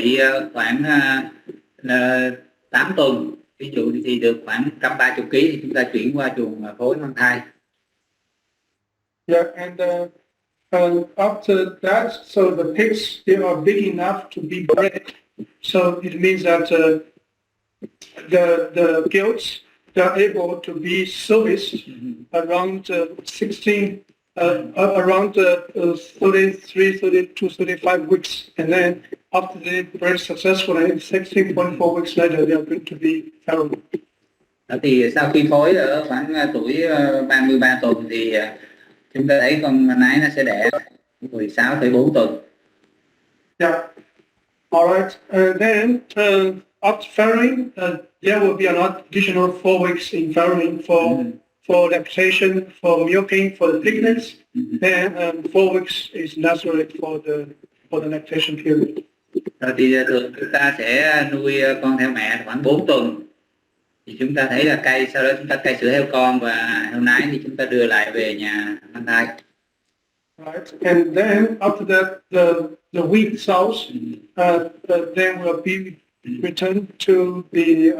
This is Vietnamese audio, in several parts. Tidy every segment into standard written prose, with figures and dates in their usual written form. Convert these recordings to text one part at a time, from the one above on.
bị khoảng 8 tuần, ví dụ thì được khoảng 130 kg thì chúng ta chuyển qua chuồng phối mang thai. Yeah, and after that, so the pigs, they are big enough to be bred. So it means that the goats, they are able to be serviced around 33, 32, 35 weeks. And then after they bred successfully, 16.4 weeks later, they are going to be farrowed. Thì sau khi phối ở khoảng tuổi 33 tuần thì chúng ta thấy con nái nó sẽ đẻ 16,4 tuần. Yeah. All right. Then after farrowing, there will be an additional 4 weeks in farrowing for lactation, for milking, for the piglets. Then 4 weeks is necessary for the lactation period. Rồi thì thường chúng ta sẽ nuôi con theo mẹ khoảng 4 tuần. Thì chúng ta thấy là sau đó chúng ta cai sữa heo con và heo nái thì chúng ta đưa lại về nhà mang thai. Right, and then after that, the weaned sows then will be returned to the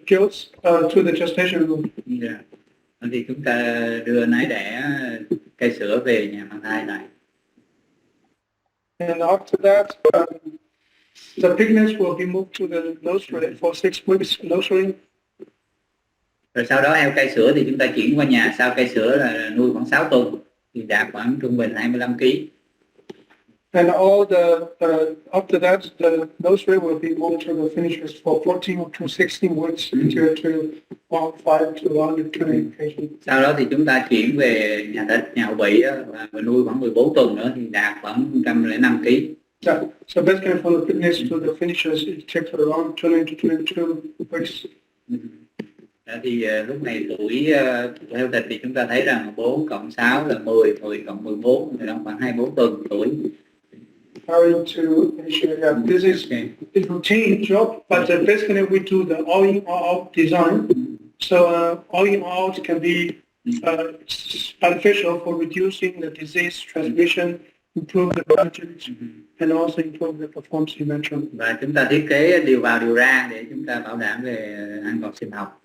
goats to the gestation room. Yeah. Thì chúng ta đưa nái đẻ cai sữa về nhà mang thai lại. And after that, the piglets will be moved to the nursery for 6 weeks nursery. Rồi sau đó heo cai sữa thì chúng ta chuyển qua nhà sau cai sữa là nuôi khoảng 6 tuần thì đạt khoảng trung bình 25 kg. And all after that, the nursery will be moved to the finishers for 14 to 16 weeks to 105 to 120 kg. Sau đó thì chúng ta chuyển về nhà thịt, nhà hậu bị và nuôi khoảng 14 tuần nữa thì đạt khoảng 105 kg. Yeah. So basically from the fitness to the finishers, it takes around 20 to 22 weeks. Thì lúc này tuổi heo thịt thì chúng ta thấy rằng 4 cộng 6 là 10, 10 cộng 14 thì nó khoảng 24 tuần tuổi. To finish, yeah, this is a routine job, but basically we do the all in all out design. So all in all out can be beneficial for reducing the disease transmission, improve the margins, and also improve the performance you mentioned. Và chúng ta thiết kế điều vào điều ra để chúng ta bảo đảm về an toàn sinh học,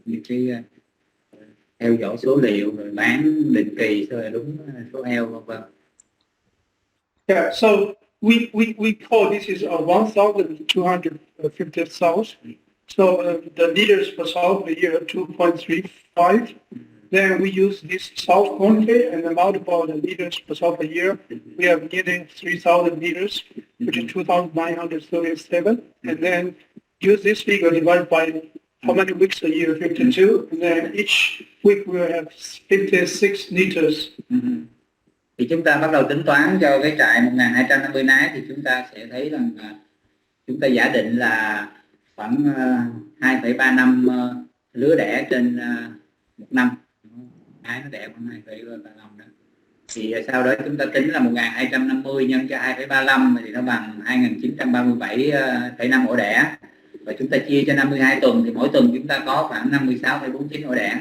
như cái theo dõi số liệu rồi bán định kỳ rồi đúng số heo vân vân. Yeah, so we call this is a 1,250 sows. So the liters per sow per year 2.35. Then we use this sow quantity and then multiply the liters per sow per year. We have nearly 3,000 liters, which is 2,937. And then use this figure divided by how many weeks a year? 52. And then each week we have 56 liters. Thì chúng ta bắt đầu tính toán cho cái trại 1.250 nái thì chúng ta sẽ thấy rằng chúng ta giả định là khoảng 2,3 năm lứa đẻ trên một năm. Nái nó đẻ khoảng 2,3 năm đó. Thì sau đó chúng ta tính là 1.250 nhân cho 2,35 thì nó bằng 2.937,5 ổ đẻ. Và chúng ta chia cho 52 tuần thì mỗi tuần chúng ta có khoảng 56,49 ổ đẻ.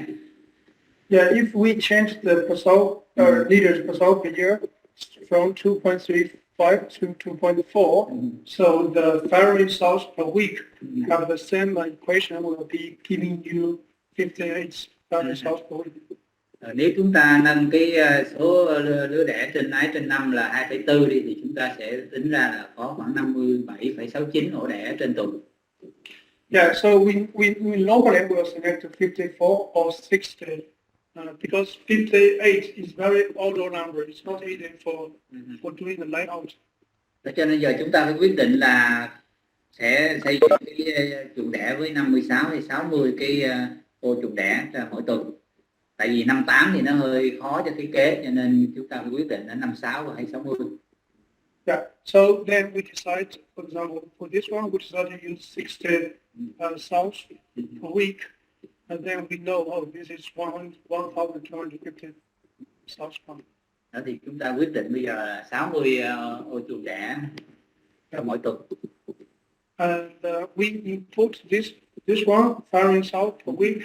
Yeah, if we change the liters per sow per year from 2.35 to 2.4, so the farrowing sows per week have the same equation will be giving you 58 farrowing sows per week. Nếu chúng ta nâng cái số lứa đẻ trên nái trên năm là 2,4 đi thì chúng ta sẽ tính ra là có khoảng 57,69 ổ đẻ trên tuần. Yeah, so we normally will select 54 or 60 because 58 is very odd number. It's not easy for doing the line out. Cho nên giờ chúng ta phải quyết định là sẽ xây dựng cái chuồng đẻ với 56 hay 60 cái ô chuồng đẻ cho mỗi tuần. Tại vì 58 thì nó hơi khó cho thiết kế cho nên chúng ta phải quyết định là 56 hay 60. Yeah, so then we decide, for example, for this one, we decided to use 60 sows per week, and then we know, this is 1,250 sows per week. Đó thì chúng ta quyết định bây giờ là 60 ô chuồng đẻ cho mỗi tuần. And we input this one, farrowing sow per week,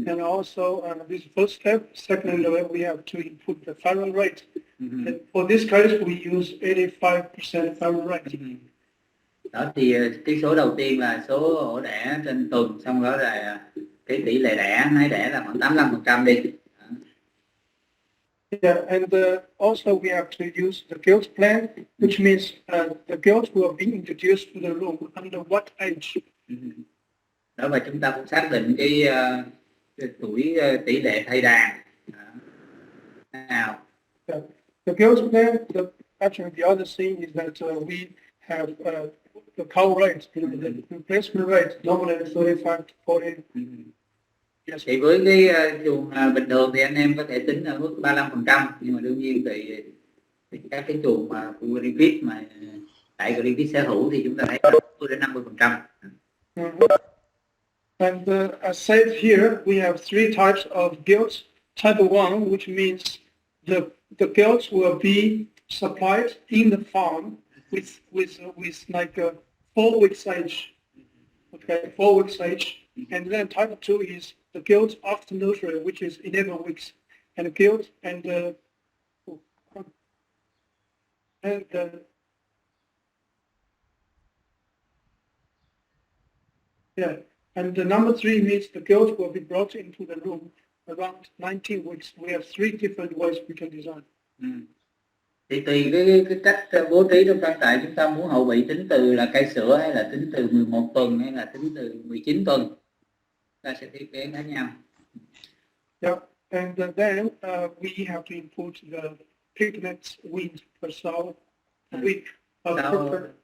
and also this first step. Secondly, we have to input the farrowing rate. And for this case, we use 85% farrowing rate. Đó thì cái số đầu tiên là số ổ đẻ trên tuần, xong đó là cái tỷ lệ đẻ nái đẻ là khoảng 85% đi. Yeah, and also we have to use the guilt plan, which means the guilt will be introduced to the room under what age. Đó, và chúng ta cũng xác định cái tuổi tỷ lệ thai đàn nào. Yeah. The guilt plan, actually the other thing is that we have the cow rate, the replacement rate, normally 35 to 40. Yes. Thì với cái chuồng bình thường thì anh em có thể tính ở mức 35%, nhưng mà đương nhiên thì các cái chuồng mà của Greenpeace mà tại Greenpeace sở hữu thì chúng ta thấy 40 đến 50%. And as said here, we have three types of guilt. Type 1, which means the guilt will be supplied in the farm with like 4 weeks age. Okay, 4 weeks age. And then type 2 is the guilt after nursery, which is 11 weeks. And the guilt and yeah. And the number 3 means the guilt will be brought into the room around 19 weeks. We have 3 different ways we can design. Thì tùy cái cách bố trí trong trang trại, chúng ta muốn hậu bị tính từ là cây sữa hay là tính từ 11 tuần hay là tính từ 19 tuần, ta sẽ thiết kế khác nhau. Yeah, and then we have to input the pigment weight per sow a week. Per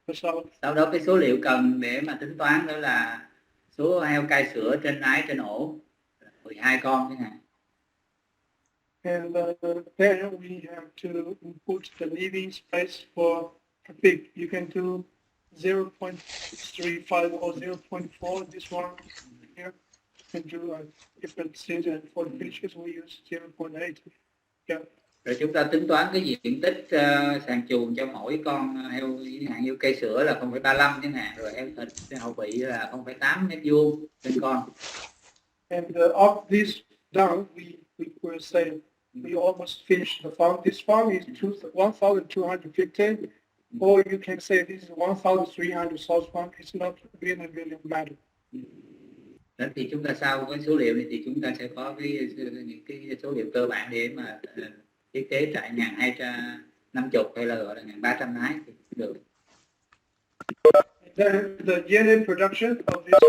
sow. Sau đó cái số liệu cần để mà tính toán đó là số heo cai sữa trên nái trên ổ 12 con chẳng hạn. And then we have to input the living space for a pig. You can do 0.35 or 0.4. This one here. You can do a different season. For the fishes we use 0.8. Yeah. Rồi chúng ta tính toán cái diện tích sàn chuồng cho mỗi con heo, hạn heo cây sữa là 0,35 chẳng hạn, rồi heo thịt hậu bị là 0,8 mét vuông trên con. And of this done, we will say we almost finished the farm. This farm is 1,250, or you can say this is 1,300 sows farm. It's not really matter. Đó thì chúng ta sau cái số liệu này thì chúng ta sẽ có những cái số liệu cơ bản để mà thiết kế trại 1.250 hay là gọi là 1.300 nái thì cũng được. Then the unit production of this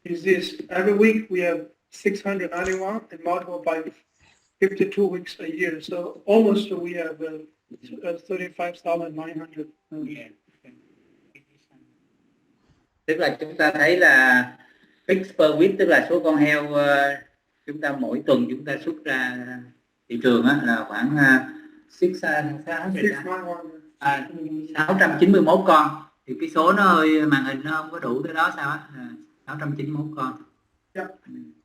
is this. Every week we have 600 animals and multiplied by 52 weeks a year. So almost we have 35,900. Tức là chúng ta thấy là pigs per week, tức là số con heo chúng ta mỗi tuần chúng ta xuất ra thị trường là khoảng 691 con. Thì cái số nó hơi màn hình nó không có đủ tới đó sao á, 691 con. Yeah.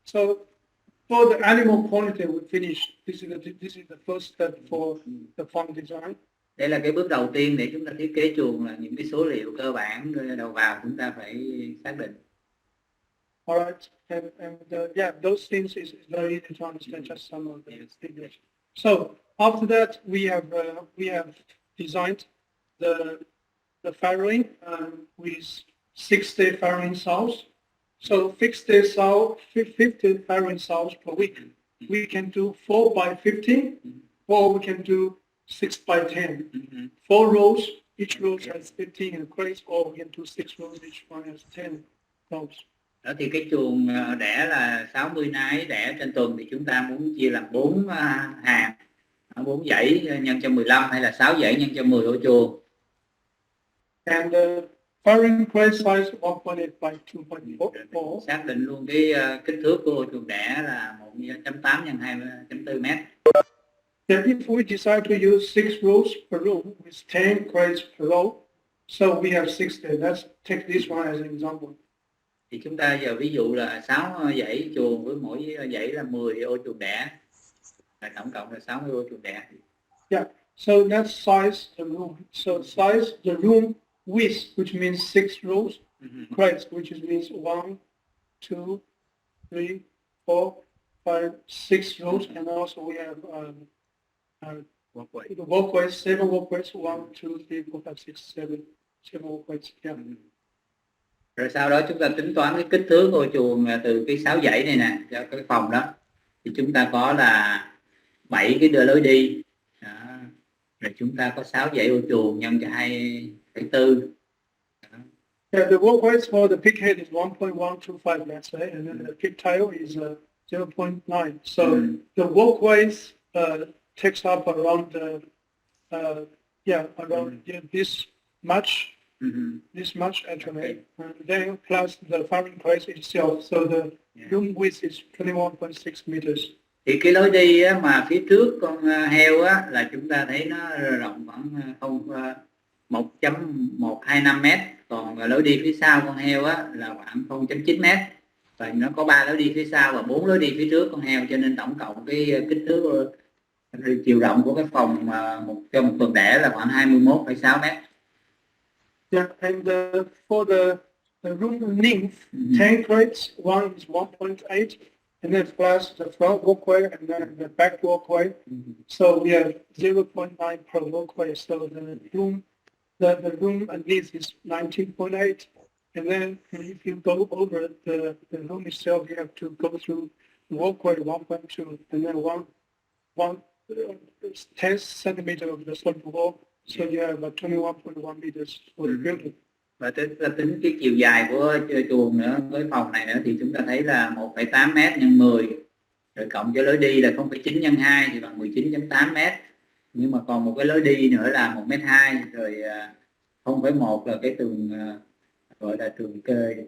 So for the animal quality we finished. This is the first step for the farm design. Đây là cái bước đầu tiên để chúng ta thiết kế chuồng, là những cái số liệu cơ bản đầu vào chúng ta phải xác định. Alright, and yeah, those things is very easy to understand. Just some of the figures. So after that, we have designed the farrowing with 60 farrowing sows. So 50 farrowing sows per week. We can do 4 by 50, or we can do 6 by 10. 4 rows, each row has 15 crates, or we can do 6 rows, each one has 10 rows. Đó thì cái chuồng đẻ là 60 nái đẻ trên tuần thì chúng ta muốn chia làm 4 hàng, 4 dãy nhân cho 15 hay là 6 dãy nhân cho 10 ổ chuồng. And the farrowing crate size 1.8 by 2.4. Xác định luôn cái kích thước của ổ chuồng đẻ là 1.8 x 2.4 mét. Then if we decide to use 6 rows per room with 10 crates per row, so we have 60. Let's take this one as an example. Thì chúng ta giờ ví dụ là 6 dãy chuồng với mỗi dãy là 10 ô chuồng đẻ, là tổng cộng là 60 ô chuồng đẻ. Yeah, so let's size the room. So size the room width, which means 6 rows, crates, which means 1, 2, 3, 4, 5, 6 rows, and also we have walkways, 7 walkways, 1, 2, 3, 4, 5, 6, 7 walkways. Yeah. Rồi sau đó chúng ta tính toán cái kích thước ô chuồng từ cái 6 dãy này nè, cho cái phòng đó. Thì chúng ta có là 7 cái đưa lối đi. Đó. Rồi chúng ta có 6 dãy ô chuồng nhân cho 2,4. Yeah, the walkway for the pig head is 1.125 let's say, and then the pig tail is 0.9. So the walkways takes up around this much. This much actually, and then plus the farming place itself. So the room width is 21.6 meters. Thì cái lối đi á, mà phía trước con heo á, là chúng ta thấy nó rộng khoảng 1.125 mét, còn lối đi phía sau con heo á, là khoảng 0.9 mét, và nó có 3 lối đi phía sau và 4 lối đi phía trước con heo, cho nên tổng cộng cái kích thước chiều rộng của cái phòng cho một tuần đẻ là khoảng 21,6 mét. Yeah, and for the room length, 10 crates, one is 1.8, and then plus the front walkway and then the back walkway. So we have 0.9 per walkway. So the room length is 19.8, and then if you go over the room itself, you have to go through walkway 1.2, and then one 10 centimeter of the slope wall. So you have 21.1 meters for the building. Và tính cái chiều dài của chuồng nữa, với phòng này nữa, thì chúng ta thấy là 1,8 mét nhân 10, rồi cộng cho lối đi là 0,9 nhân 2 thì bằng 19.8 mét. Nhưng mà còn một cái lối đi nữa là 1,2 m, rồi 0,1 là cái tường gọi là tường kê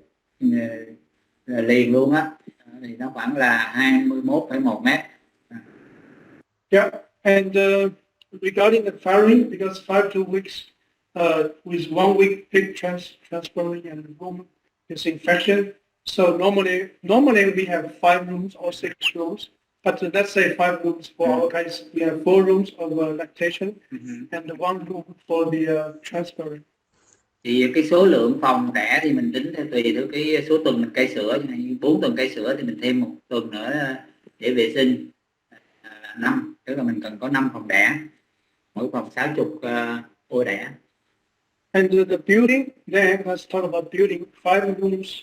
liền luôn á, thì nó khoảng là 21,1 mét. Yeah, and regarding the farrowing, because 5 to weeks with 1 week pig transferring and room disinfection. So normally we have 5 rooms or 6 rooms, but let's say 5 rooms for our case. We have 4 rooms of lactation and 1 room for the transferring. Thì cái số lượng phòng đẻ thì mình tính theo tùy theo cái số tuần mình cai sữa, như 4 tuần cai sữa thì mình thêm 1 tuần nữa để vệ sinh, là 5, tức là mình cần có 5 phòng đẻ, mỗi phòng 60 ô đẻ. And the building, then let's talk about building. 5 rooms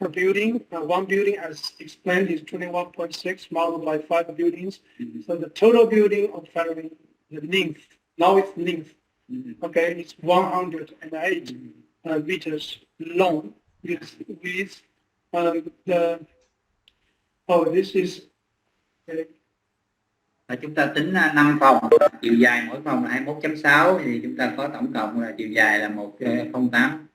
per building. One building, as explained, is 21.6 multiplied by 5 buildings. So the total building of farrowing, the length, now it's length. Okay, it's 108 meters long with this is Và chúng ta tính 5 phòng, chiều dài mỗi phòng là 21.6, thì chúng ta có tổng cộng là chiều dài là 108,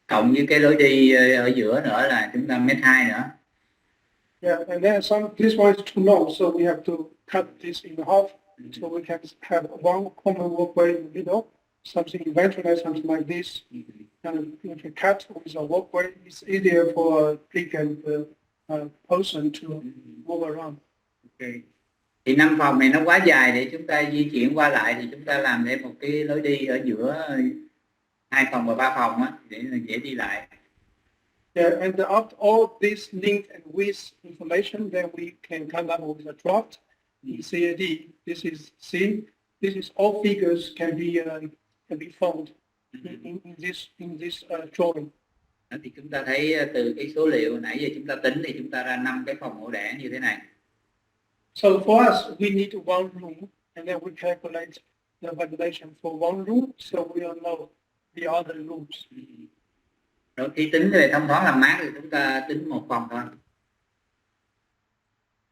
cộng với cái lối đi ở giữa nữa là chúng ta 1,2 m nữa. Yeah, and then this one is too long, so we have to cut this in half, so we can have one common walkway in the middle, something eventually something like this, and if you cut with a walkway, it's easier for a pig and person to move around. Okay. Thì 5 phòng này nó quá dài để chúng ta di chuyển qua lại, thì chúng ta làm thêm một cái lối đi ở giữa 2 phòng và 3 phòng á, để dễ đi lại. Yeah, and after all this length and width information, then we can come up with a draft in CAD. This is all figures can be found in this drawing. Thì chúng ta thấy từ cái số liệu nãy giờ chúng ta tính thì chúng ta ra 5 cái phòng mổ đẻ như thế này. So for us, we need one room, and then we calculate the ventilation for one room, so we don't know the other rooms. Rồi khi tính về thông thoáng làm mát thì chúng ta tính một phòng thôi.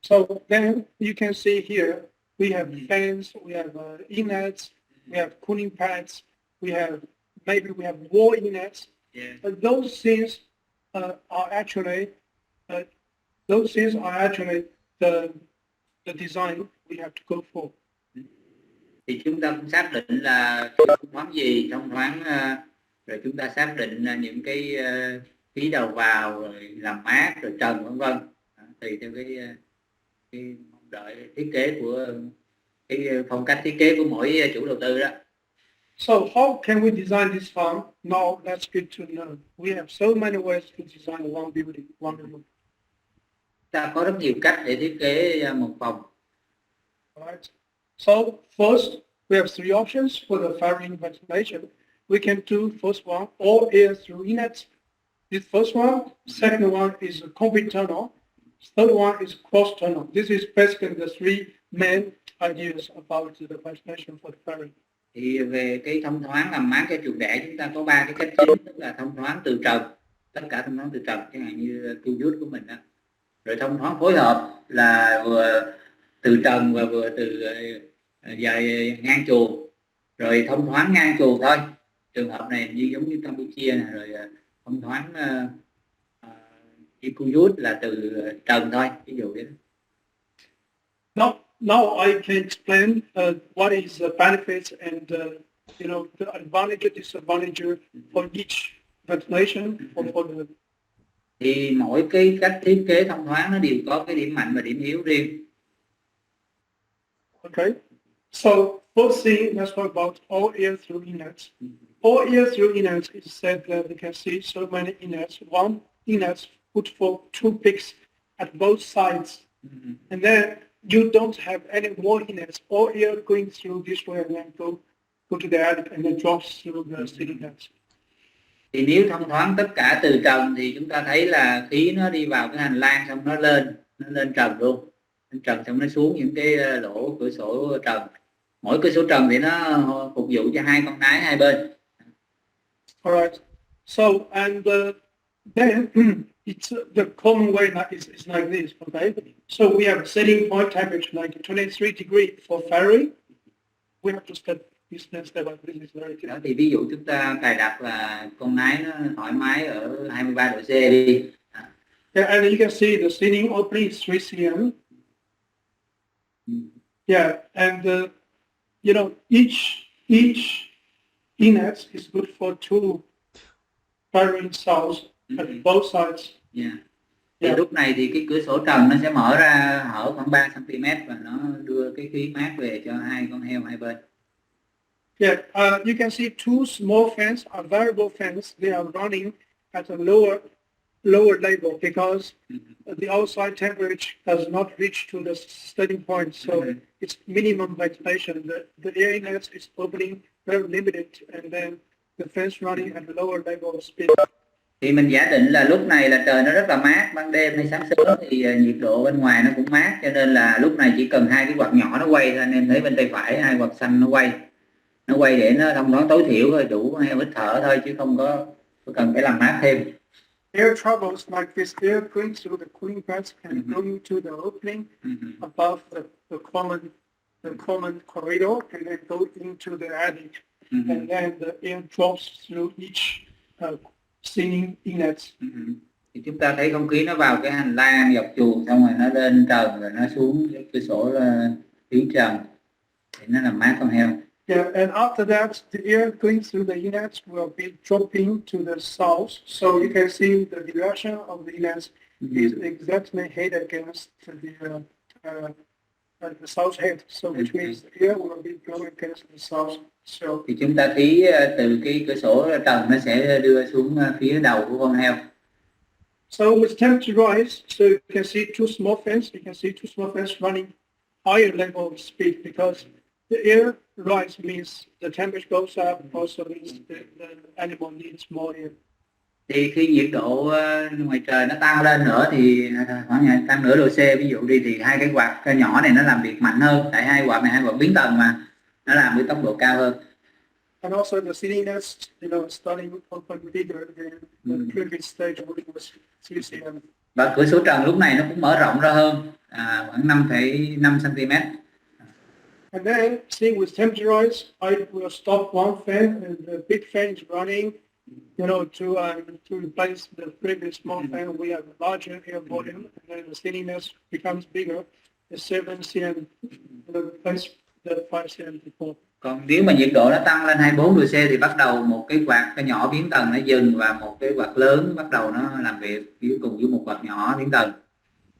So then you can see here we have fans, we have innets, we have cooling pads, maybe we have wall innets. Yeah. But those things are actually the design we have to go for. Thì chúng ta cũng xác định là thông thoáng gì, thông thoáng rồi chúng ta xác định những cái khí đầu vào, rồi làm mát, rồi trần vân vân, tùy theo cái mong đợi thiết kế của cái phong cách thiết kế của mỗi chủ đầu tư đó. So how can we design this farm? Now let's get to know. We have so many ways to design one building, one room. Ta có rất nhiều cách để thiết kế một phòng. Right. So first, we have 3 options for the farrowing ventilation. We can do first one, all air through innets, This first one. Second one is a complete tunnel. Third one is cross tunnel. This is basically the three main ideas about the ventilation for the fairy. Thì về cái thông thoáng làm mát cho chuồng đẻ, chúng ta có ba cái cách chính, tức là thông thoáng từ trần, tất cả thông thoáng từ trần, chẳng hạn như cu vút của mình đó. Rồi thông thoáng phối hợp là vừa từ trần và vừa từ dài ngang chuồng. Rồi thông thoáng ngang chuồng thôi, trường hợp này như giống như Campuchia này. Rồi thông thoáng như cu vút là từ trần thôi, ví dụ vậy. Now I can explain what is the benefits and the advantage and disadvantage for each ventilation for the. Thì mỗi cái cách thiết kế thông thoáng nó đều có cái điểm mạnh và điểm yếu riêng. Okay, so first thing, let's talk about all air through inlets. All air through inlets is said that you can see so many inlets. One inlet put for two peaks at both sides, and then you don't have any more inlets. All air going through this way and then go to the attic and then drops through the ceiling nets. Thì nếu thông thoáng tất cả từ trần thì chúng ta thấy là khí nó đi vào cái hành lang, xong nó lên trần luôn, lên trần xong nó xuống những cái lỗ cửa sổ trần. Mỗi cửa sổ trần thì nó phục vụ cho hai con nái hai bên. Alright, so and then it's the common way is like this. Okay, so we have setting point temperature like 23 degrees for fairy. We have to step by this is very đó, thì ví dụ chúng ta cài đặt là con nái nó thoải mái ở 23 độ C đi. Yeah, and you can see the seating opening is 3 cm. Yeah, and each inlet is good for two firing cells at both sides. Yeah. Thì lúc này thì cái cửa sổ trần nó sẽ mở ra hở khoảng 3 cm và nó đưa cái khí mát về cho hai con heo hai bên. Yeah, you can see two small fans are variable fans. They are running at a lower level because the outside temperature does not reach to the setting point, so it's minimum ventilation. The air inlet is opening very limited, and then the fans running at a lower level of speed. Thì mình giả định là lúc này là trời nó rất là mát, ban đêm hay sáng sớm thì nhiệt độ bên ngoài nó cũng mát, cho nên là lúc này chỉ cần hai cái quạt nhỏ nó quay thôi. Anh em thấy bên tay phải hai quạt xanh nó quay để nó thông thoáng tối thiểu thôi, đủ heo hít thở thôi, chứ không có cần phải làm mát thêm. Air travels like this. Air going through the cooling pads and going to the opening above the common corridor, and then go into the attic, and then the air drops through each seating inlets. Thì chúng ta thấy không khí nó vào cái hành lang dọc chuồng, xong rồi nó lên trần rồi nó xuống cái cửa sổ phía trần để nó làm mát con heo. Yeah, and after that, the air going through the inlets will be dropping to the south. So you can see the direction of the inlets is exactly head against the south head. So which means the air will be blowing against the south. So thì chúng ta thấy từ cái cửa sổ trần nó sẽ đưa xuống phía đầu của con heo. So with temperature rise, so you can see two small fans running higher level of speed because the air rise means the temperature goes up, also means the animal needs more air. Thì khi nhiệt độ ngoài trời nó tăng lên nữa thì khoảng tăng nửa độ C ví dụ đi, thì hai cái quạt nhỏ này nó làm việc mạnh hơn, tại hai quạt này hai quạt biến tần mà, nó làm với tốc độ cao hơn. And also the seating nets, starting open bigger than the previous stage which was 3 cm. Và cửa sổ trần lúc này nó cũng mở rộng ra hơn, khoảng 5,5 cm. And then, see with temperature rise, I will stop one fan and the big fan is running, to replace the previous small fan. We have a larger air volume, and then the seating nest becomes bigger, the 7 cm, replace the 5 cm before. Còn nếu mà nhiệt độ nó tăng lên 24 độ C thì bắt đầu một cái quạt nhỏ biến tần nó dừng và một cái quạt lớn bắt đầu nó làm việc cùng với một quạt nhỏ biến tần.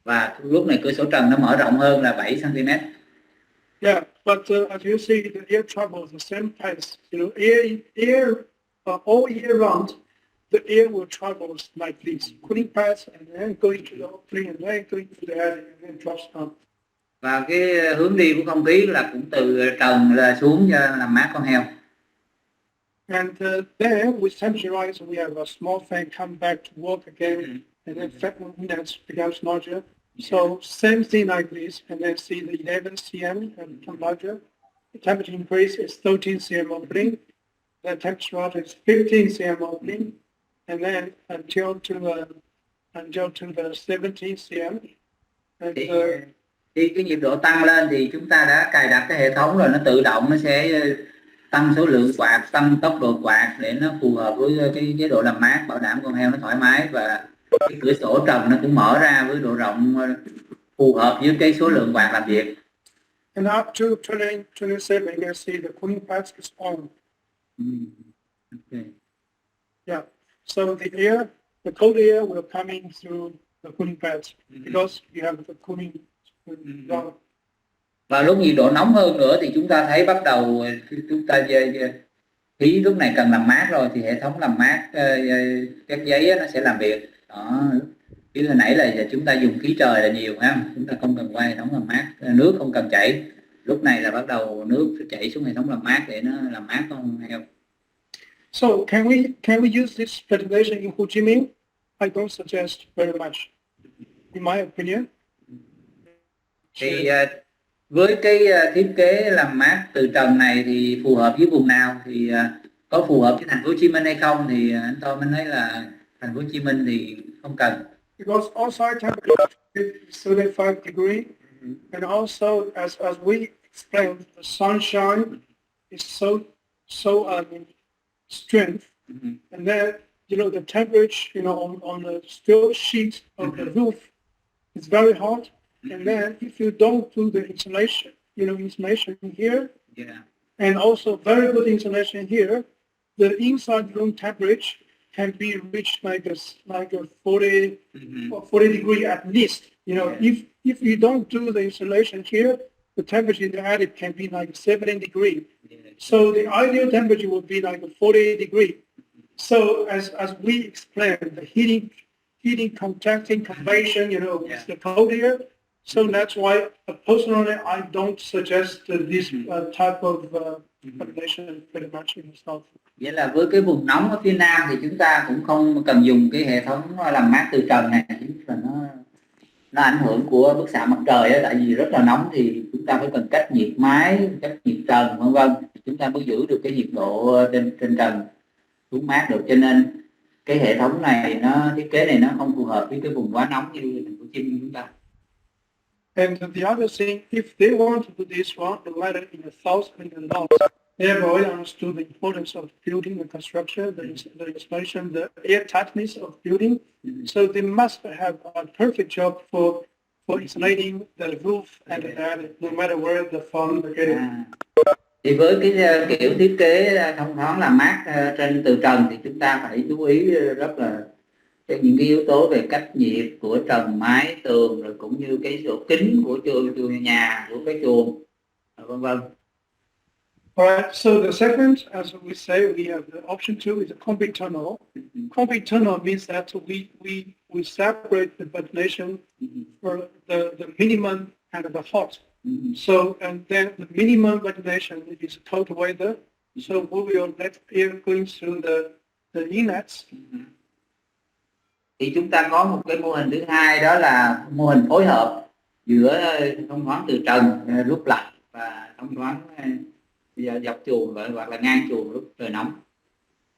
Và lúc này cửa sổ trần nó mở rộng hơn là 7 cm. Yeah, but as you see, the air travels the same pace. All year round, the air will travel like this, cooling pads, and then going to the opening, and then going to the attic, and then drops down. Và cái hướng đi của không khí là cũng từ trần là xuống cho làm mát con heo. And then with temperature rise, we have a small fan come back to work again, and then fat index becomes larger. So same thing like this, and then see the 11 cm and become larger. The temperature increase is 13 cm opening. The temperature rise is 15 cm opening, and then until to the 17 cm. And, khi cái nhiệt độ tăng lên thì chúng ta đã cài đặt cái hệ thống rồi, nó tự động nó sẽ tăng số lượng quạt, tăng tốc độ quạt để nó phù hợp với cái chế độ làm mát, bảo đảm con heo nó thoải mái, và cái cửa sổ trần nó cũng mở ra với độ rộng phù hợp với cái số lượng quạt làm việc. And up to 27, you can see the cooling pad is on. Okay. Yeah. So the cold air will come in through the cooling pads because you have the cooling. Và lúc nhiệt độ nóng hơn nữa thì chúng ta thấy bắt đầu chúng ta khí lúc này cần làm mát rồi, thì hệ thống làm mát các giấy nó sẽ làm việc. Đó. Chứ hồi nãy là chúng ta dùng khí trời là nhiều ha, chúng ta không cần qua hệ thống làm mát, nước không cần chảy. Lúc này là bắt đầu nước chảy xuống hệ thống làm mát để nó làm mát con heo. So can we use this ventilation in Ho Chi Minh? I don't suggest very much, in my opinion. Thì với cái thiết kế làm mát từ trần này thì phù hợp với vùng nào, thì có phù hợp với thành phố Hồ Chí Minh hay không, thì anh Tôi mới nói là thành phố Hồ Chí Minh thì không cần. Because outside temperature is 35 degrees, and also as we explained, the sunshine is so strength, and then the temperature on the steel sheet of the roof is very hot. And then if you don't do the insulation, insulation here, and also very good insulation here, the inside room temperature can be reached like a 40 or 40 degree at least. If you don't do the insulation here, the temperature in the attic can be like 70 degree. So the ideal temperature would be like a 40 degree. So as we explained, the heating, contacting, convection, is the cold air. So that's why personally I don't suggest this type of ventilation pretty much in the south. Vậy là với cái vùng nóng ở phía Nam thì chúng ta cũng không cần dùng cái hệ thống làm mát từ trần này, là nó ảnh hưởng của bức xạ mặt trời đó, tại vì rất là nóng thì chúng ta phải cần cách nhiệt mái, cách nhiệt trần vân vân, chúng ta mới giữ được cái nhiệt độ trên trần xuống mát được. Cho nên cái hệ thống này thiết kế này nó không phù hợp với cái vùng quá nóng như thành phố Hồ Chí Minh chúng ta. And the other thing, if they want to do this one, no matter in the south and the north, they have already understood the importance of building and construction, the installation, the air tightness of building. So they must have a perfect job for insulating the roof and the attic, no matter where the farm located. Thì với cái kiểu thiết kế thông thoáng làm mát trên từ trần thì chúng ta phải chú ý rất là những cái yếu tố về cách nhiệt của trần, mái, tường, rồi cũng như cái độ kính của chuồng nhà, của cái chuồng, vân vân. Alright, so the second, as we say, we have the option 2 is a complete tunnel. Complete tunnel means that we separate the ventilation for the minimum and the hot. So, and then the minimum ventilation is cold weather. So we will let air going through the inlets. Thì chúng ta có một cái mô hình thứ hai, đó là mô hình phối hợp giữa thông thoáng từ trần lúc lạnh và thông thoáng dọc chuồng hoặc là ngang chuồng lúc trời nóng.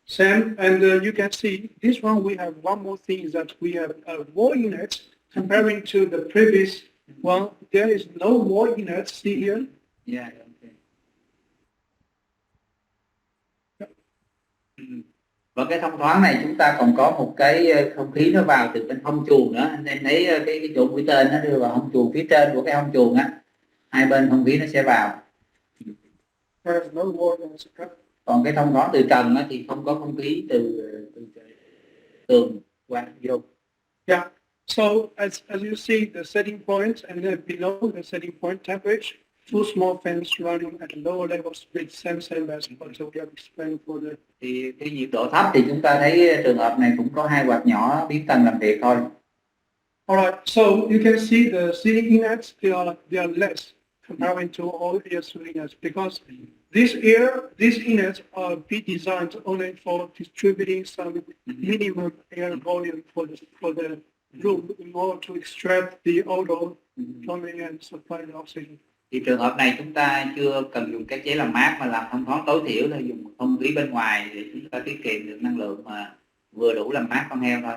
Same, and you can see this one. We have one more thing is that we have more units comparing to the previous one. There is no more units. See here. Yeah. Okay. Và cái thông thoáng này chúng ta còn có một cái không khí nó vào từ bên hông chuồng nữa. Anh em thấy cái chỗ mũi tên nó đưa vào hông chuồng, phía trên của cái hông chuồng á, hai bên không khí nó sẽ vào. Còn cái thông thoáng từ trần á, thì không có không khí từ tường qua vô. Yeah. So as you see the setting point, and then below the setting point temperature, two small fans running at a lower level speed, same as what we have explained for the. Thì cái nhiệt độ thấp thì chúng ta thấy trường hợp này cũng có hai quạt nhỏ biến tần làm việc thôi. Alright, so you can see the ceiling inlets, they are less comparing to all air ceiling inlets because these units are be designed only for distributing some minimum air volume for the room in order to extract the odor from it and supply the oxygen. Thì trường hợp này chúng ta chưa cần dùng cái chế làm mát mà làm thông thoáng tối thiểu thôi, dùng không khí bên ngoài để chúng ta tiết kiệm được năng lượng mà vừa đủ làm mát con heo thôi.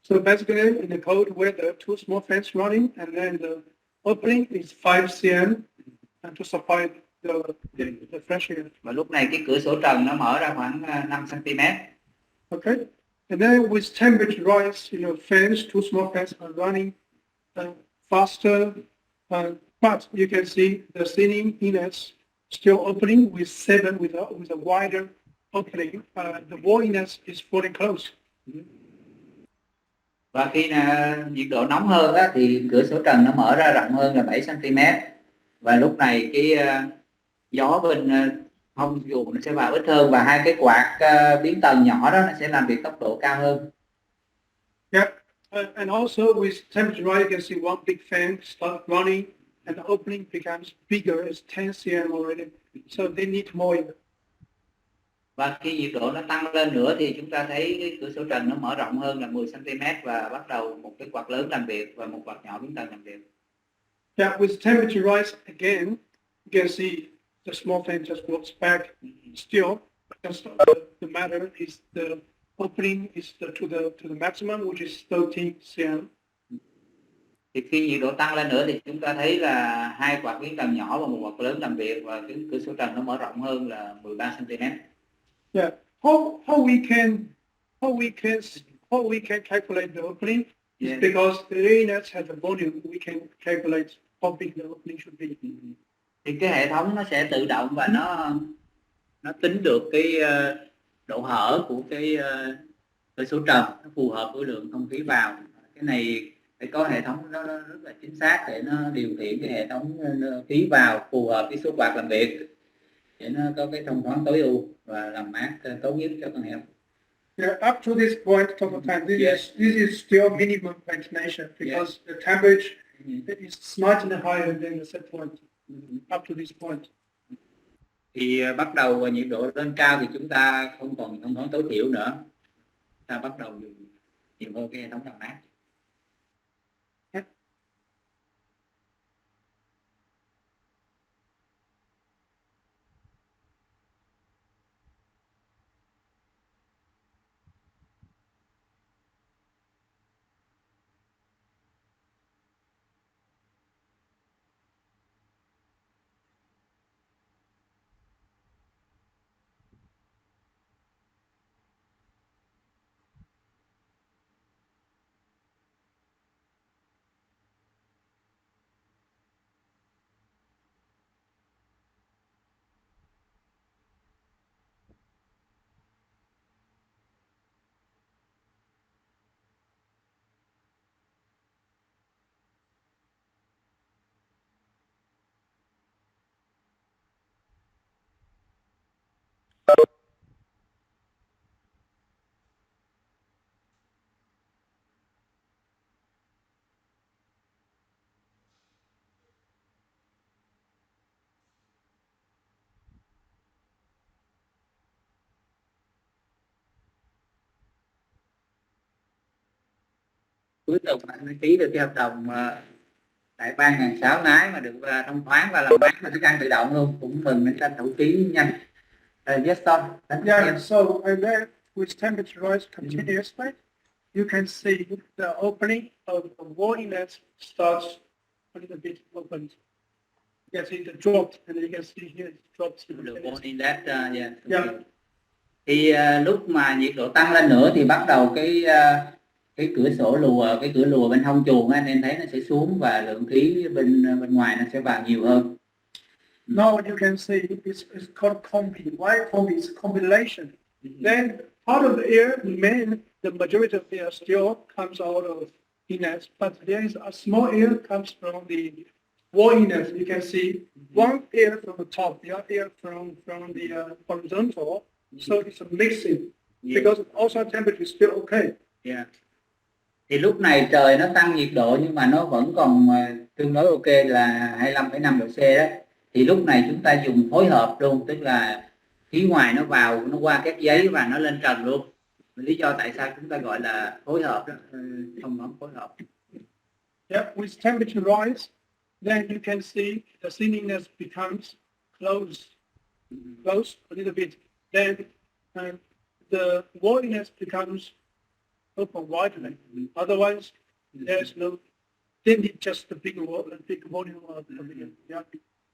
So basically, in the cold weather, two small fans running, and then the opening is 5 cm and to supply the fresh air. Và lúc này cái cửa sổ trần nó mở ra khoảng 5 cm. Okay, and then with temperature rise, fans, two small fans are running faster, but you can see the ceiling units still opening with a wider opening. The wall units is fully closed. Và khi nhiệt độ nóng hơn á, thì cửa sổ trần nó mở ra rộng hơn là 7 cm. Và lúc này cái gió bên hông chuồng nó sẽ vào ít hơn và hai cái quạt biến tần nhỏ đó nó sẽ làm việc tốc độ cao hơn. Yeah, and also with temperature rise, you can see one big fan start running and the opening becomes bigger, it's 10 cm already. So they need more air. Và khi nhiệt độ nó tăng lên nữa thì chúng ta thấy cái cửa sổ trần nó mở rộng hơn là 10 cm và bắt đầu một cái quạt lớn làm việc và một quạt nhỏ biến tần làm việc. Yeah, with temperature rise again, you can see the small fan just works back. Still, just the matter is the opening is to the maximum, which is 13 cm. Thì khi nhiệt độ tăng lên nữa thì chúng ta thấy là hai quạt biến tần nhỏ và một quạt lớn làm việc và cái cửa sổ trần nó mở rộng hơn là 13 cm. Yeah. How we can calculate the opening is because the units have a volume. We can calculate how big the opening should be. Thì cái hệ thống nó sẽ tự động và nó tính được cái độ hở của cái cửa sổ trần nó phù hợp với lượng không khí vào. Cái này phải có hệ thống nó rất là chính xác để nó điều khiển cái hệ thống khí vào phù hợp với số quạt làm việc để nó có cái thông thoáng tối ưu và làm mát tốt nhất cho con heo. Yeah, up to this point, total time, this is still minimum ventilation because the temperature is slightly higher than the set point. Up to this point. Thì bắt đầu nhiệt độ lên cao thì chúng ta không còn thông thoáng tối thiểu nữa, ta bắt đầu dùng nhiều hơn cái hệ thống làm mát. Cuối tuần anh mới ký được cái hợp đồng tại 3.600 nái mà được thông thoáng và làm mát và thức ăn tự động luôn, cũng mừng nên tranh thủ ký nhanh. Yes, Tom. Yeah, so and then with temperature rise continuously, you can see the opening of the wall inlet starts a little bit open. You can see the drop, and you can see here it drops. The wall inlet, yeah. Thì lúc mà nhiệt độ tăng lên nữa thì bắt đầu cái cửa sổ lùa, cái cửa lùa bên hông chuồng anh em thấy nó sẽ xuống và lượng khí bên ngoài nó sẽ vào nhiều hơn. Now you can see it's called combi. Why combi? It's combination. Then part of the air, the majority of the air still comes out of inlets, but there is a small air comes from the wall inlets. You can see one air from the top, the other air from the horizontal. So it's a mixing because also temperature is still okay. Yeah. Thì lúc này trời nó tăng nhiệt độ nhưng mà nó vẫn còn tương đối ok là 25,5 độ C đó. thì lúc này chúng ta dùng phối hợp luôn, tức là khí ngoài nó vào, nó qua các giấy và nó lên trần luôn. Lý do tại sao chúng ta gọi là phối hợp đó, thông thoáng phối hợp. Yeah, with temperature rise, then you can see the sealiness becomes close a little bit. Then the voidiness becomes open widening. Otherwise, there's no. Then it's just a big volume of the video. Yeah.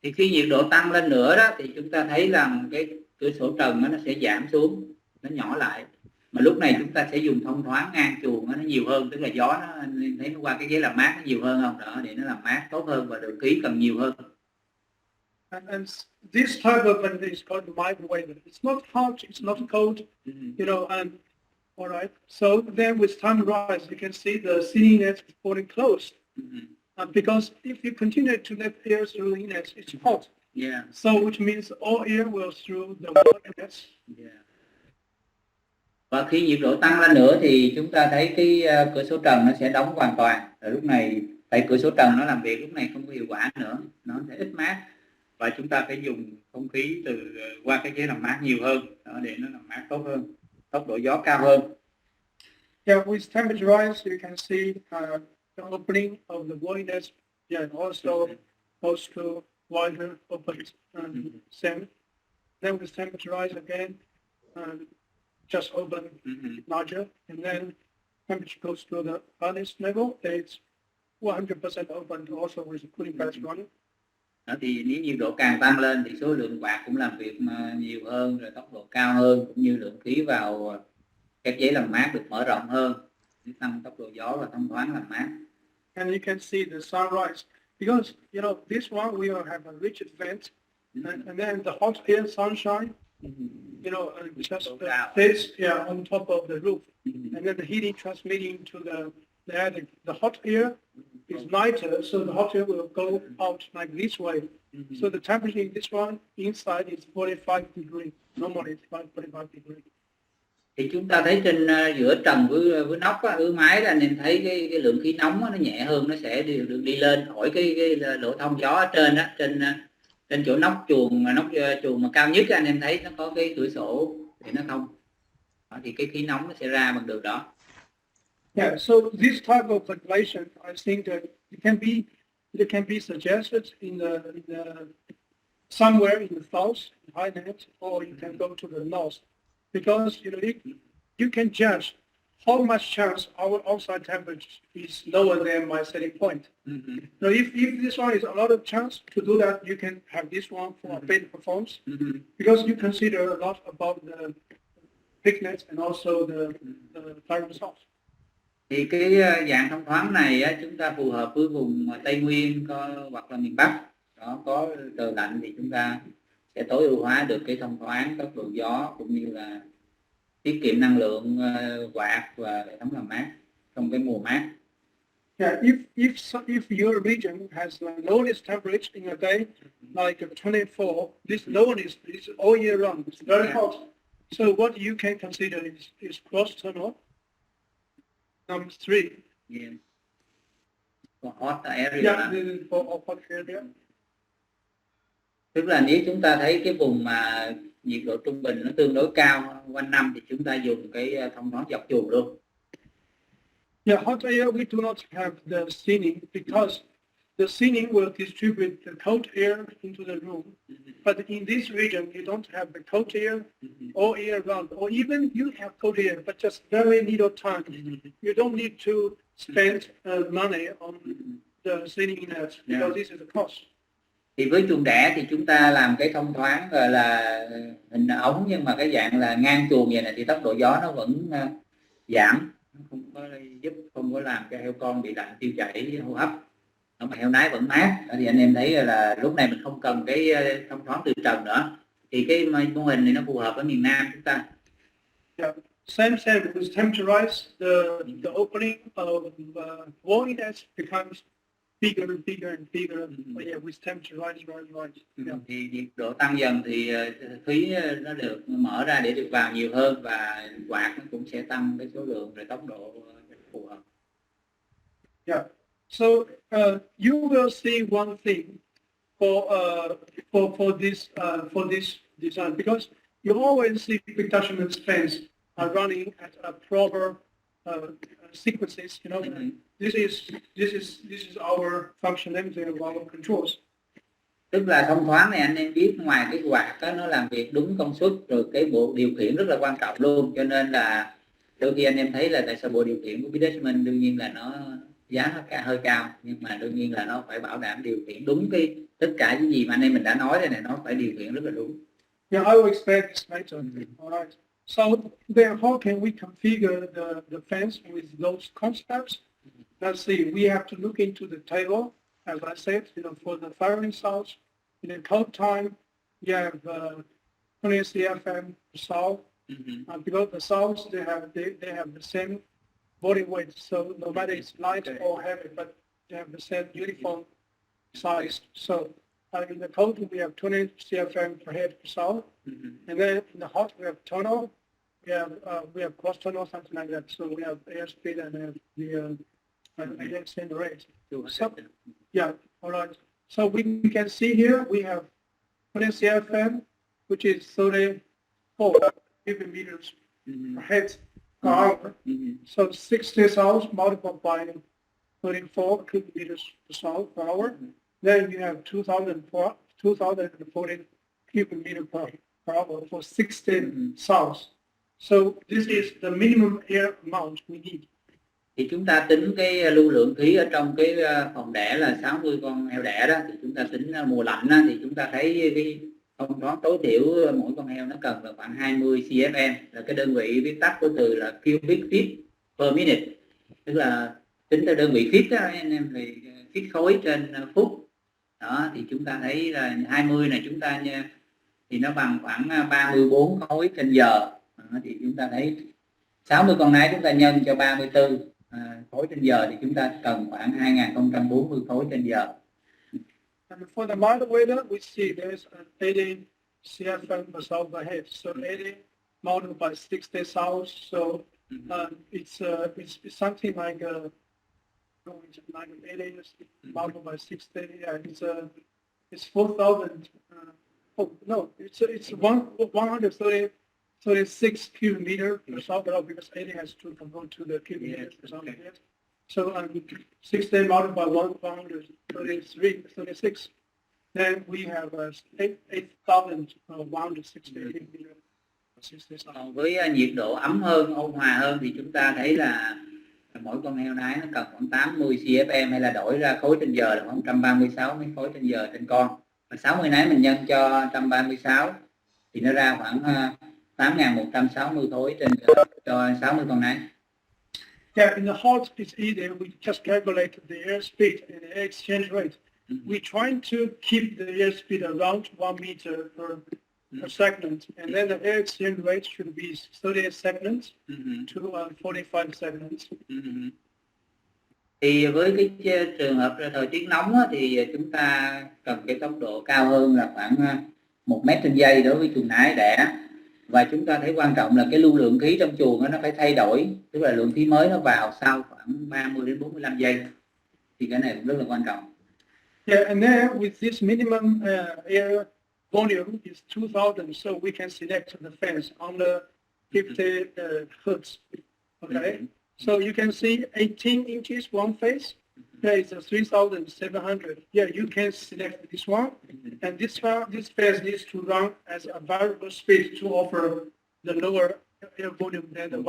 Thì khi nhiệt độ tăng lên nữa đó thì chúng ta thấy rằng cái cửa sổ trần nó sẽ giảm xuống, nó nhỏ lại. Mà lúc này chúng ta sẽ dùng thông thoáng ngang chuồng nó nhiều hơn, tức là gió nó thấy nó qua cái ghế làm mát nó nhiều hơn không đó, để nó làm mát tốt hơn và lượng khí cần nhiều hơn. And this type of vent is called microwave. It's not hot, it's not cold, you know. And all right. So then, with time rise, you can see the sealiness is falling close. Because if you continue to let air through the inlet, it's hot. Yeah. So which means all air will through the voidiness. Yeah. Và khi nhiệt độ tăng lên nữa thì chúng ta thấy cái cửa sổ trần nó sẽ đóng hoàn toàn. Rồi lúc này tại cửa sổ trần nó làm việc lúc này không có hiệu quả nữa, nó sẽ ít mát và chúng ta phải dùng không khí từ qua cái ghế làm mát nhiều hơn đó, để nó làm mát tốt hơn, tốc độ gió cao hơn. Yeah, with temperature rise, you can see the opening of the voidiness. Yeah, also goes to wider open same. Then with temperature rise again, just open larger, and then temperature goes to the highest level. It's 100% open, also with the cooling fans running. Đó, thì nếu nhiệt độ càng tăng lên thì số lượng quạt cũng làm việc nhiều hơn, rồi tốc độ cao hơn, cũng như lượng khí vào các giấy làm mát được mở rộng hơn, để tăng tốc độ gió và thông thoáng làm mát. And you can see the sunrise because you know this one we will have a rigid vent, and then the hot air sunshine, you know, just hits on top of the roof, and then the heating transmitting to the attic. The hot air is lighter, so the hot air will go out like this way. So the temperature in this one inside is 45 degrees. Normally it's about 45 degrees. Thì chúng ta thấy trên giữa trần với nóc với mái là nên thấy cái lượng khí nóng nó nhẹ hơn, nó sẽ được đi lên khỏi cái lỗ thông gió ở trên đó, trên chỗ nóc chuồng mà cao nhất anh em thấy nó có cái cửa sổ để nó thông đó, thì cái khí nóng nó sẽ ra bằng đường đó. Yeah, so this type of ventilation, I think that it can be suggested in the somewhere in the south, Highland, or you can go to the north, because you know you can judge how much chance our outside temperature is lower than my setting point. Now, if this one is a lot of chance to do that, you can have this one for better performance, because you consider a lot about the thickness and also the climate source. Thì cái dạng thông thoáng này á, chúng ta phù hợp với vùng Tây Nguyên hoặc là miền Bắc đó, có trời lạnh thì chúng ta sẽ tối ưu hóa được cái thông thoáng, tốc độ gió cũng như là tiết kiệm năng lượng quạt và hệ thống làm mát trong cái mùa mát. Yeah, if your region has the lowest temperature in a day, like 24, this lowest is all year round. It's very hot. So what you can consider is cross tunnel. Number 3. Yeah. For hot area. Yeah, for hot area. Tức là nếu chúng ta thấy cái vùng mà nhiệt độ trung bình nó tương đối cao quanh năm thì chúng ta dùng cái thông thoáng dọc chuồng luôn. Yeah, hot air we do not have the ceiling because the ceiling will distribute the cold air into the room. But in this region you don't have the cold air all year round, or even you have cold air but just very little time. You don't need to spend money on the ceiling inlet because this is a cost. Thì với chuồng đẻ thì chúng ta làm cái thông thoáng gọi là hình ống, nhưng mà cái dạng là ngang chuồng vậy này thì tốc độ gió nó vẫn giảm, nó không có không có làm cho heo con bị lạnh tiêu chảy hô hấp, mà heo nái vẫn mát. Thì anh em thấy là lúc này mình không cần cái thông thoáng từ trần nữa, thì cái mô hình này nó phù hợp với miền Nam chúng ta. Yeah. Same with temperature rise, the opening of voidiness becomes bigger and bigger. But yeah, with temperature rise. Yeah. Thì nhiệt độ tăng dần thì khí nó được mở ra để được vào nhiều hơn, và quạt nó cũng sẽ tăng cái số lượng rồi tốc độ phù hợp. Yeah. So you will see one thing for this design, because you always see detachment fans are running at a proper sequences. You know, this is our functionality of our controls. Tức là thông thoáng này anh em biết, ngoài cái quạt đó, nó làm việc đúng công suất, rồi cái bộ điều khiển rất là quan trọng luôn, cho nên là đôi khi anh em thấy là tại sao bộ điều khiển của detachment đương nhiên là nó giá nó hơi cao, nhưng mà đương nhiên là nó phải bảo đảm điều khiển đúng cái tất cả những gì mà anh em mình đã nói đây này, nó phải điều khiển rất là đúng. Yeah, I will explain this later. All right. So then, how can we configure the fence with those concepts? Let's see. We have to look into the table, as I said. You know, for the firing sounds, in the code time, you have 20 CFM sound. Because the sounds they have the same body weight, so no matter it's light or heavy, but they have the same uniform size. So in the code we have 20 CFM per head per sound, and then in the hot we have tonal, we have cross tonal, something like that. So we have airspeed and the extend rate. So, yeah, all right. So we can see here we have 20 CFM, which is 34 cubic meters per head per hour. So 60 sounds multiplied by 34 cubic meters per sound per hour. Then you have 2,040 cubic meter per hour for 16 sounds. So this is the minimum air amount we need. Thì chúng ta tính cái lưu lượng khí ở trong cái phòng đẻ là 60 con heo đẻ đó, thì chúng ta tính mùa lạnh đó, thì chúng ta thấy cái thông thoáng tối thiểu mỗi con heo nó cần là khoảng 20 CFM, là cái đơn vị viết tắt của từ là cubic feet per minute, tức là tính theo đơn vị feet đó anh em, thì feet khối trên phút đó, thì chúng ta thấy là 20 này chúng ta thì nó bằng khoảng 34 khối trên giờ đó, thì chúng ta thấy 60 con nái chúng ta nhân cho 34 khối trên giờ thì chúng ta cần khoảng 2040 khối trên giờ. And for the motivator, we see there's 80 CFM per sound per head. So 80 multiplied by 60 sounds. So it's something like 80 multiplied by 60. Yeah, it's 4,000. It's 136 cubic meter per sound per hour, because 80 has to convert to the cubic meters per sound per head. So 60 multiplied by 136. Then we have 8,160 cubic meter. Còn với nhiệt độ ấm hơn, ôn hòa hơn thì chúng ta thấy là mỗi con heo nái nó cần khoảng 80 CFM, hay là đổi ra khối trên giờ là khoảng 136 mấy khối trên giờ trên con. Và 60 nái mình nhân cho 136 thì nó ra khoảng 8.160 khối trên giờ cho 60 con nái. Yeah, in the hot it's easy. We just calculate the airspeed and the air exchange rate. We're trying to keep the airspeed around 1 meter per segment, and then the air exchange rate should be 38 seconds to 45 seconds. Thì với cái trường hợp thời tiết nóng thì chúng ta cần cái tốc độ cao hơn là khoảng 1 mét trên giây đối với chuồng nái đẻ. Và chúng ta thấy quan trọng là cái lưu lượng khí trong chuồng nó phải thay đổi, tức là lượng khí mới nó vào sau khoảng 30 đến 45 giây. Thì cái này cũng rất là quan trọng. Yeah, and then with this minimum air volume is 2,000, so we can select the fence under 50 hertz. Okay, so you can see 18 inches one face. There is a 3,700. Yeah, you can select this one, and this phase needs to run as a variable speed to offer the lower air volume than the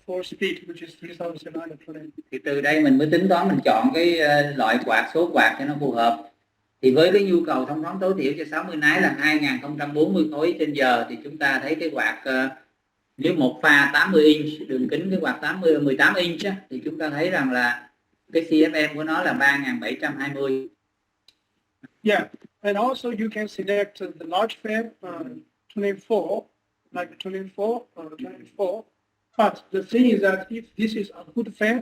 four speed, which is 3,700. Thì từ đây mình mới tính toán, mình chọn cái loại quạt, số quạt cho nó phù hợp. Thì với cái nhu cầu thông thoáng tối thiểu cho 60 nái là 2040 khối trên giờ, thì chúng ta thấy cái quạt nếu một pha 80 inch, đường kính cái quạt 18 inch á, thì chúng ta thấy rằng là cái CFM của nó là 3.720. Yeah, and also you can select the large fan 24, like 24 or 24. But the thing is that if this is a good fan,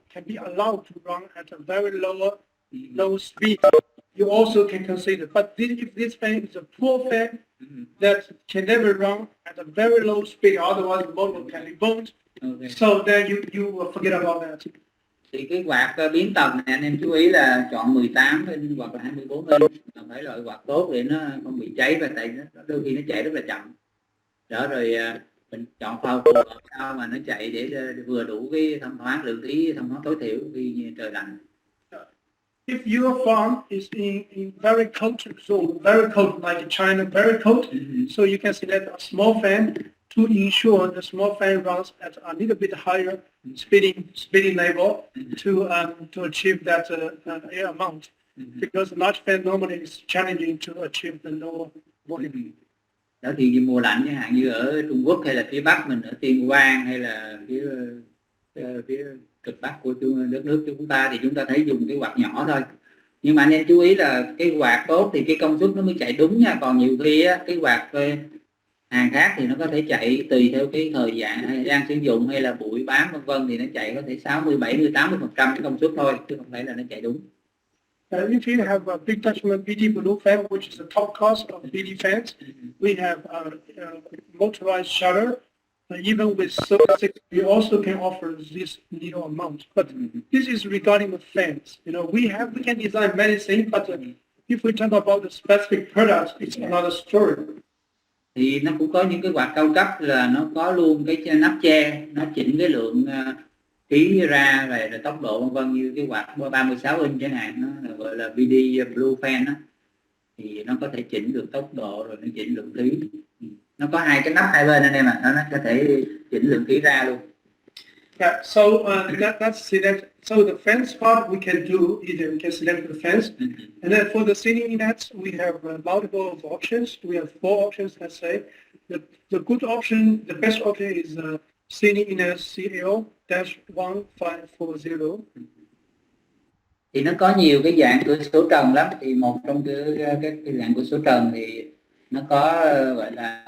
can be allowed to run at a very low speed, you also can consider. But if this fan is a poor fan, that can never run at a very low speed, otherwise the motor can be burned. Okay. So then you forget about that. Thì cái quạt biến tần này anh em chú ý là chọn 18 inch hoặc là 24 inch, là phải loại quạt tốt để nó không bị cháy, và tại nó đôi khi nó chạy rất là chậm. Đó rồi mình chọn phao phù hợp sao mà nó chạy để vừa đủ cái thông thoáng, lượng khí thông thoáng tối thiểu khi trời lạnh. If your farm is in very cold zone, very cold like China, very cold, so you can select a small fan to ensure the small fan runs at a little bit higher speeding level to achieve that air amount. Because large fan normally is challenging to achieve the lower volume. Đó thì mùa lạnh chẳng hạn như ở Trung Quốc hay là phía Bắc mình ở Tuyên Quang hay là phía cực Bắc của đất nước chúng ta thì chúng ta thấy dùng cái quạt nhỏ thôi. Nhưng mà anh em chú ý là cái quạt tốt thì cái công suất nó mới chạy đúng nha, còn nhiều khi á, cái quạt hàng khác thì nó có thể chạy tùy theo cái thời gian đang sử dụng hay là bụi bám vân vân, thì nó chạy có thể 60, 70, 80% cái công suất thôi, chứ không phải là nó chạy đúng. If you have a big Dutchman BD blue fan, which is the top cost of BD fans, we have a motorized shutter. Even with service, we also can offer this little amount. But this is regarding the fans. You know, we can design many things, but if we talk about the specific products, it's another story. Thì nó cũng có những cái quạt cao cấp là nó có luôn cái nắp che, nó chỉnh cái lượng khí ra rồi tốc độ vân vân, như cái quạt 36 inch chẳng hạn, nó gọi là BD Blue Fan đó, thì nó có thể chỉnh được tốc độ rồi nó chỉnh lượng khí. Nó có hai cái nắp hai bên anh em ạ, nó có thể chỉnh lượng khí ra luôn. Yeah, so let's select. So the fence part we can do either we can select the fence, and then for the seating nets we have multiple options. We have 4 options. Let's say the good option, the best option is seating net CL-1540. Thì nó có nhiều cái dạng cửa sổ trần lắm. Thì một trong cái dạng cửa sổ trần thì nó có gọi là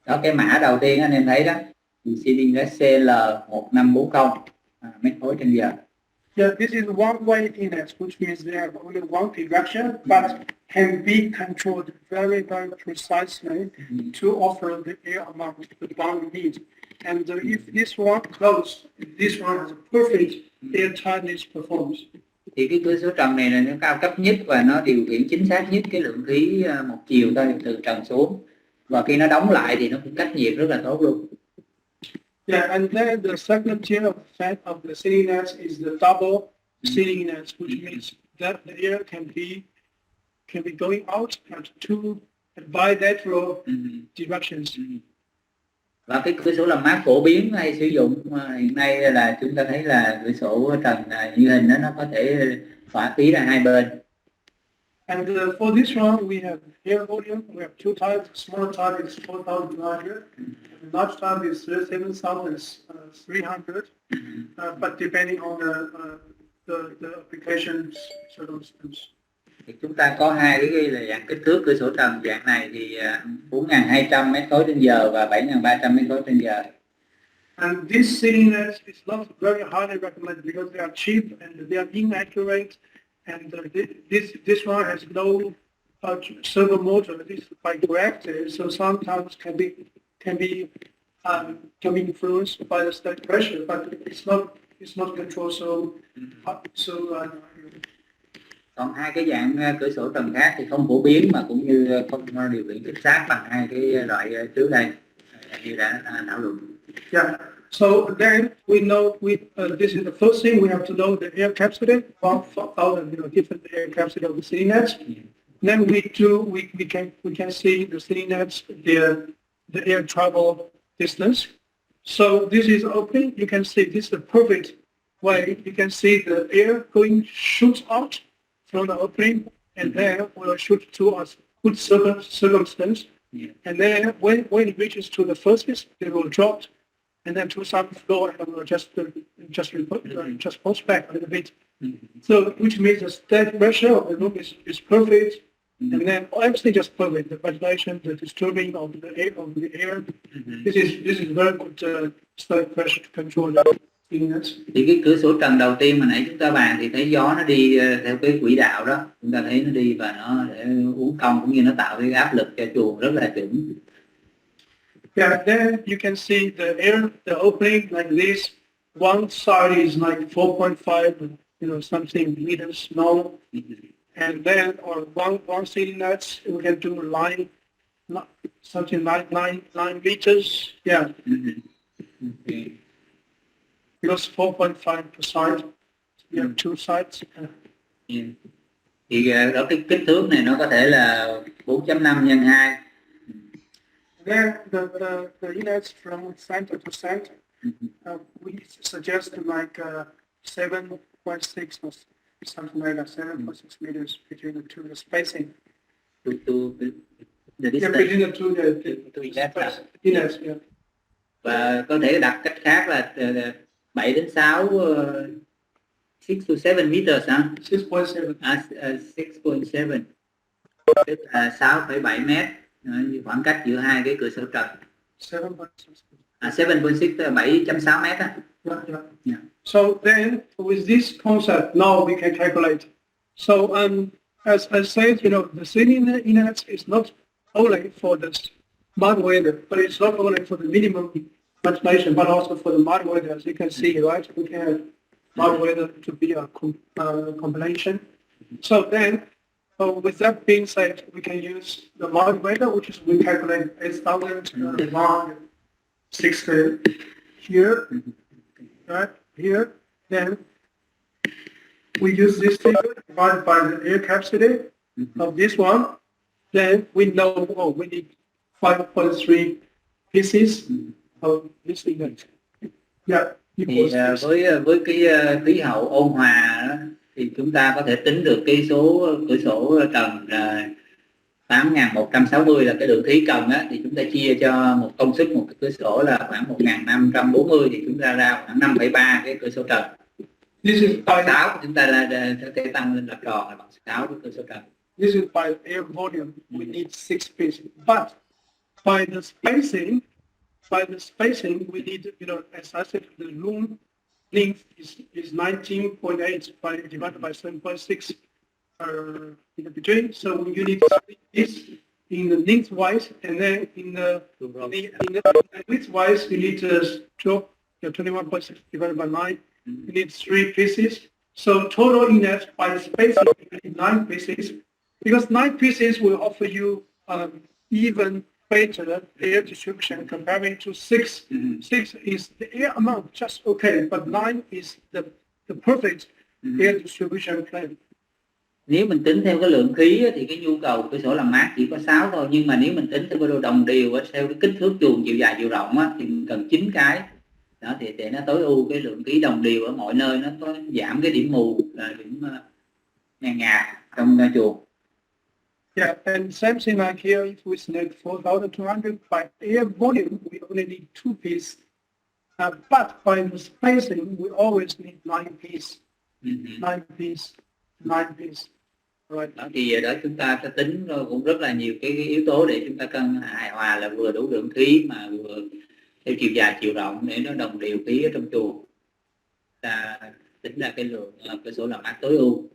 đó, cái mã đầu tiên anh em thấy đó, seating net CL-1540 mét khối trên giờ. Yeah, this is one-way inlet, which means they have only one direction, but can be controlled very, very precisely to offer the air amount the bound needs. And if this one closed, this one has a perfect air tightness performance. Thì cái cửa sổ trần này là nó cao cấp nhất và nó điều khiển chính xác nhất cái lượng khí một chiều thôi, từ trần xuống. Và khi nó đóng lại thì nó cũng cách nhiệt rất là tốt luôn. Yeah, and then the second tier of the seating nets is the double seating nets, which means that the air can be going out at bilateral directions. Và cái cửa sổ làm mát phổ biến hay sử dụng hiện nay là chúng ta thấy là cửa sổ trần như hình đó, nó có thể phả khí ra hai bên. And for this one, we have air volume. We have 2 types. Small type is 4,200. And large type is 7,300. But depending on the application circumstance. Thì chúng ta có hai cái là dạng kích thước cửa sổ trần dạng này thì 4.200 mét khối trên giờ và 7.300 mét khối trên giờ. And this seating net is not very highly recommended because they are cheap and they are inaccurate. And this one has no servo motor. This is quite reactive, so sometimes can be influenced by the static pressure, but it's not controlled so. Còn hai cái dạng cửa sổ trần khác thì không phổ biến mà cũng như không điều khiển chính xác bằng hai cái loại trước đây như đã thảo luận. Yeah. So then we know this is the first thing we have to know the air capacity, 1,000 different air capacity of the seating nets. Then we can see the seating nets, the air travel distance. So this is opening. You can see this is the perfect way. You can see the air shoots out from the opening, and then will shoot to a good circumstance. And then when it reaches to the surface, it will drop. And then to some floor, and will just push back a little bit. So, which means the static pressure of the room is perfect, and then everything just perfect. The ventilation, the disturbing of the air. This is very good static pressure to control the units. Thì cái cửa sổ trần đầu tiên mà nãy chúng ta bàn thì thấy gió nó đi theo cái quỹ đạo đó, chúng ta thấy nó đi và nó để uốn cong cũng như nó tạo cái áp lực cho chuồng rất là chuẩn. Yeah, then you can see the air, the opening like this, one side is like 4.5, something meters long, and then on one ceiling net we can do line, something like 9 meters. Yeah, Okay. because 4.5 per side. We have two sides. Yeah. Thì đó cái kích thước này nó có thể là 4.5 nhân 2. Then the innets from center to center, we suggest like 7.6 or something like that, 7.6 meters between the two, the spacing. To the Yeah, distance. between the two, To innets. innets, yeah. Và có thể đặt cách khác là 7 đến 6 6 to 7 meters hả? 6.7. 6.7, tức là 6,7 mét, khoảng cách giữa hai cái cửa sổ trần. 7.6. 7.6 tức là 7.6 mét á. Yeah. So then, with this concept, now we can calculate. So, as I said, the ceiling innets is not only for the mild weather, but it's not only for the minimum ventilation, but also for the mild weather. As you can see, right? We can have mild weather to be a combination. So then, with that being said, we can use the mild weather, which is we calculate 8,160 here, right here. Then we use this figure divided by the air capacity of this one. Then we know we need 5.3 pieces of this inlet. Yeah. Thì với cái khí hậu ôn hòa đó, thì chúng ta có thể tính được cái số cửa sổ trần 8.160 là cái lượng khí cần á, thì chúng ta chia cho một công suất một cái cửa sổ là khoảng 1.540 thì chúng ta ra khoảng 5,3 cái cửa sổ trần. Bằng 6 chúng ta là sẽ tăng lên là tròn là bằng 6 cái cửa sổ trần. This is by air volume. We need 6 pieces, but by the spacing, we need, as I said, the room length is 19.8 divided by 7.6 in the between. So you need to split this in the lengthwise, and then in the widthwise, you need to drop 21.6 divided by 9. You need 3 pieces. So total inlet by the spacing, you need 9 pieces. Because 9 pieces will offer you even better air distribution comparing to 6. 6 is the air amount, just okay, but 9 is the perfect air distribution plan. Nếu mình tính theo cái lượng khí thì cái nhu cầu cửa sổ làm mát chỉ có 6 thôi, nhưng mà nếu mình tính theo cái độ đồng đều theo cái kích thước chuồng chiều dài chiều rộng thì mình cần 9 cái. Đó thì để nó tối ưu cái lượng khí đồng đều ở mọi nơi, nó có giảm cái điểm mù là điểm nhàn nhạt trong chuồng. Yeah, and same thing like here, if we select 4,200 by air volume, we only need 2 pieces. But by the spacing, we always need 9 pieces. 9 pieces. 9 pieces. Right. Đó thì đó chúng ta sẽ tính cũng rất là nhiều cái yếu tố để chúng ta cân hài hòa là vừa đủ lượng khí mà vừa theo chiều dài chiều rộng để nó đồng đều khí ở trong chuồng. Ta tính ra cái lượng cửa sổ làm mát tối ưu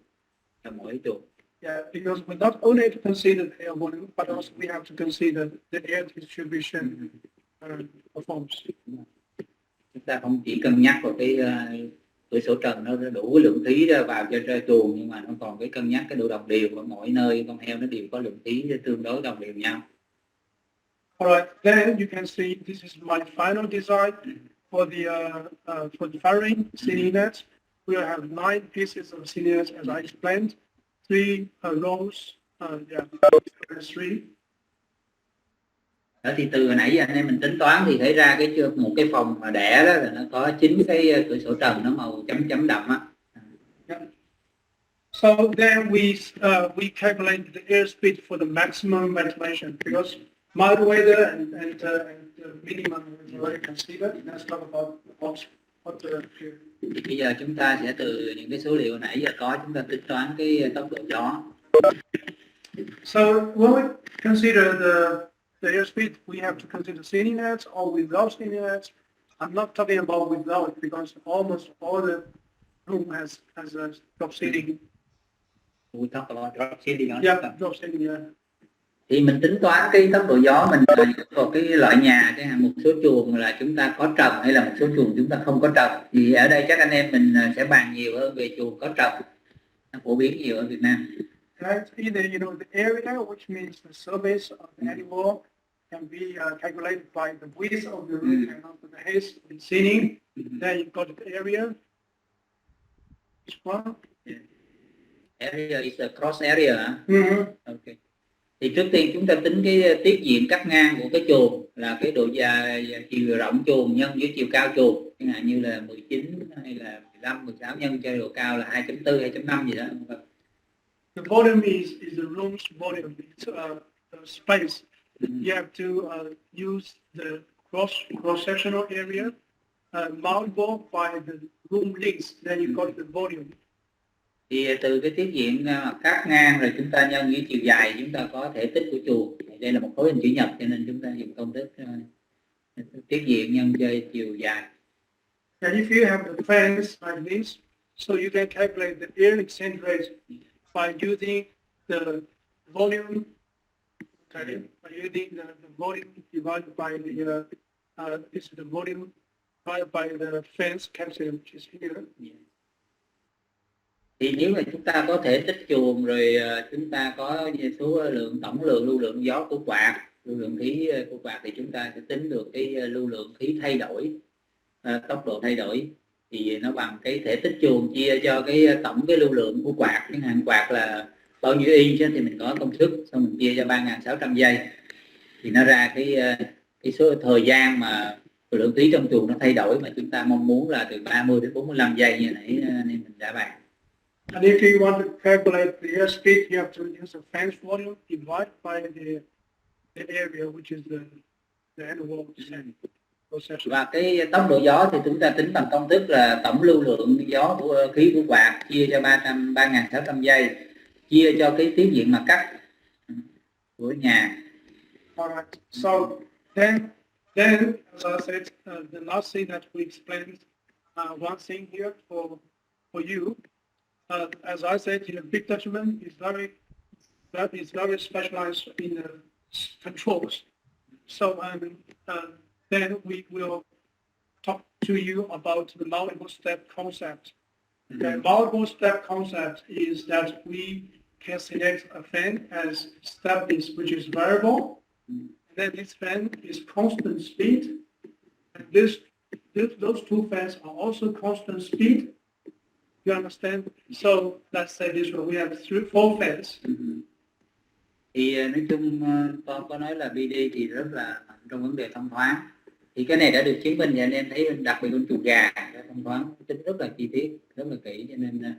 trong mỗi chuồng. Yeah, because we not only to consider the air volume, but also we have to consider the air distribution performance. Chúng ta không chỉ cân nhắc vào cái cửa sổ trần nó đủ cái lượng khí vào cho chuồng, nhưng mà nó còn cái cân nhắc cái độ đồng đều ở mỗi nơi con heo nó đều có lượng khí tương đối đồng đều nhau. Alright, then you can see this is my final design for the firing ceiling net. We will have 9 pieces of ceiling net as I explained. 3 rows, 3. Đó thì từ hồi nãy giờ anh em mình tính toán thì thấy ra một cái phòng mà đẻ đó là nó có 9 cái cửa sổ trần nó màu chấm đậm á. Yeah. So then we calculate the airspeed for the maximum ventilation because mild weather and minimum is already considered. Let's talk about what the Bây giờ chúng ta sẽ từ những cái số liệu nãy giờ có chúng ta tính toán cái tốc độ gió. So when we consider the airspeed, we have to consider ceiling nets or without ceiling nets. I'm not talking about without because almost all the room has a drop ceiling. We talk about drop ceiling. Yeah, drop ceiling. Yeah. Thì mình tính toán cái tốc độ gió mình vào cái loại nhà, cái một số chuồng là chúng ta có trồng hay là một số chuồng chúng ta không có trồng. Thì ở đây chắc anh em mình sẽ bàn nhiều hơn về chuồng có trồng, nó phổ biến nhiều ở Việt Nam. Right? Either the area, which means the surface of the animal, can be calculated by the width of the room and also the height of the ceiling. Then you've got the area. Which one? Area is a cross area hả? Okay. Thì trước tiên chúng ta tính cái tiết diện cắt ngang của cái chuồng là cái độ dài, chiều rộng chuồng nhân với chiều cao chuồng, chẳng hạn như là 19 hay là 15, 16 nhân cho độ cao là 2.4, 2.5 gì đó. The volume is the room's volume. It's the space. You have to use the cross-sectional area multiplied by the room length. Then you got the volume. Thì từ cái tiết diện cắt ngang rồi chúng ta nhân với chiều dài, chúng ta có thể tích của chuồng. Đây là một khối hình chữ nhật cho nên chúng ta dùng công thức tiết diện nhân cho chiều dài. And if you have the fence like this, so you can calculate the air exchange rate by using the volume. Okay, by using the volume divided by this is the volume divided by the fence capacity, which is here. Thì nếu mà chúng ta có thể tích chuồng rồi chúng ta có số lượng tổng lượng lưu lượng gió của quạt, lưu lượng khí của quạt, thì chúng ta sẽ tính được cái lưu lượng khí thay đổi, tốc độ thay đổi, thì nó bằng cái thể tích chuồng chia cho cái tổng cái lưu lượng của quạt. Chẳng hạn quạt là bao nhiêu inch thì mình có công suất, xong mình chia cho 3.600 giây thì nó ra cái số thời gian mà lượng khí trong chuồng nó thay đổi mà chúng ta mong muốn là từ 30 đến 45 giây như nãy nên mình đã bàn. And if you want to calculate the airspeed, you have to use the fence volume divided by the area, which is the animal procession. Và cái tốc độ gió thì chúng ta tính bằng công thức là tổng lưu lượng gió của khí của quạt chia cho 3.600 giây, chia cho cái tiết diện mặt cắt của nhà. Alright. So then as I said, the last thing that we explained, one thing here for you. As I said, big judgment is very specialized in controls. So then we will talk to you about the multiple step concept. The multiple step concept is that we can select a fan as step is, which is variable. And then this fan is constant speed. And those two fans are also constant speed. You understand? So let's say this one. We have 4 fans. Thì nói chung con có nói là BD thì rất là trong vấn đề thông thoáng. Thì cái này đã được chứng minh và anh em thấy đặc biệt con chuồng gà thông thoáng, tính rất là chi tiết, rất là kỹ, cho nên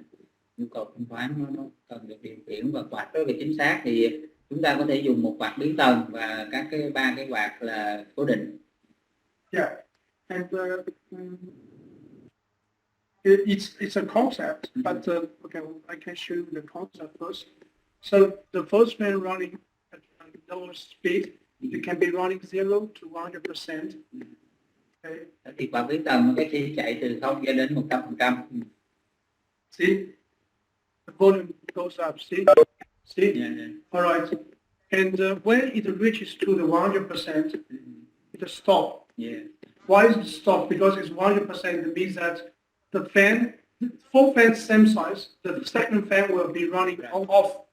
nhu cầu thông thoáng nó cần được điều khiển và quạt rất là chính xác. Thì chúng ta có thể dùng một quạt biến tần và ba cái quạt là cố định. Yeah, and it's a concept, but okay, I can show you the concept first. So the first fan running at lower speed, it can be running 0 to 100%. Okay. Thì quạt biến tần cái khi chạy từ 0 cho đến 100%. See, the volume goes up. See. Yeah. All right. And when it reaches to the 100%, it stop. Yeah. Why is it stop? Because it's 100%. It means that the 4 fans same size. The second fan will be running on off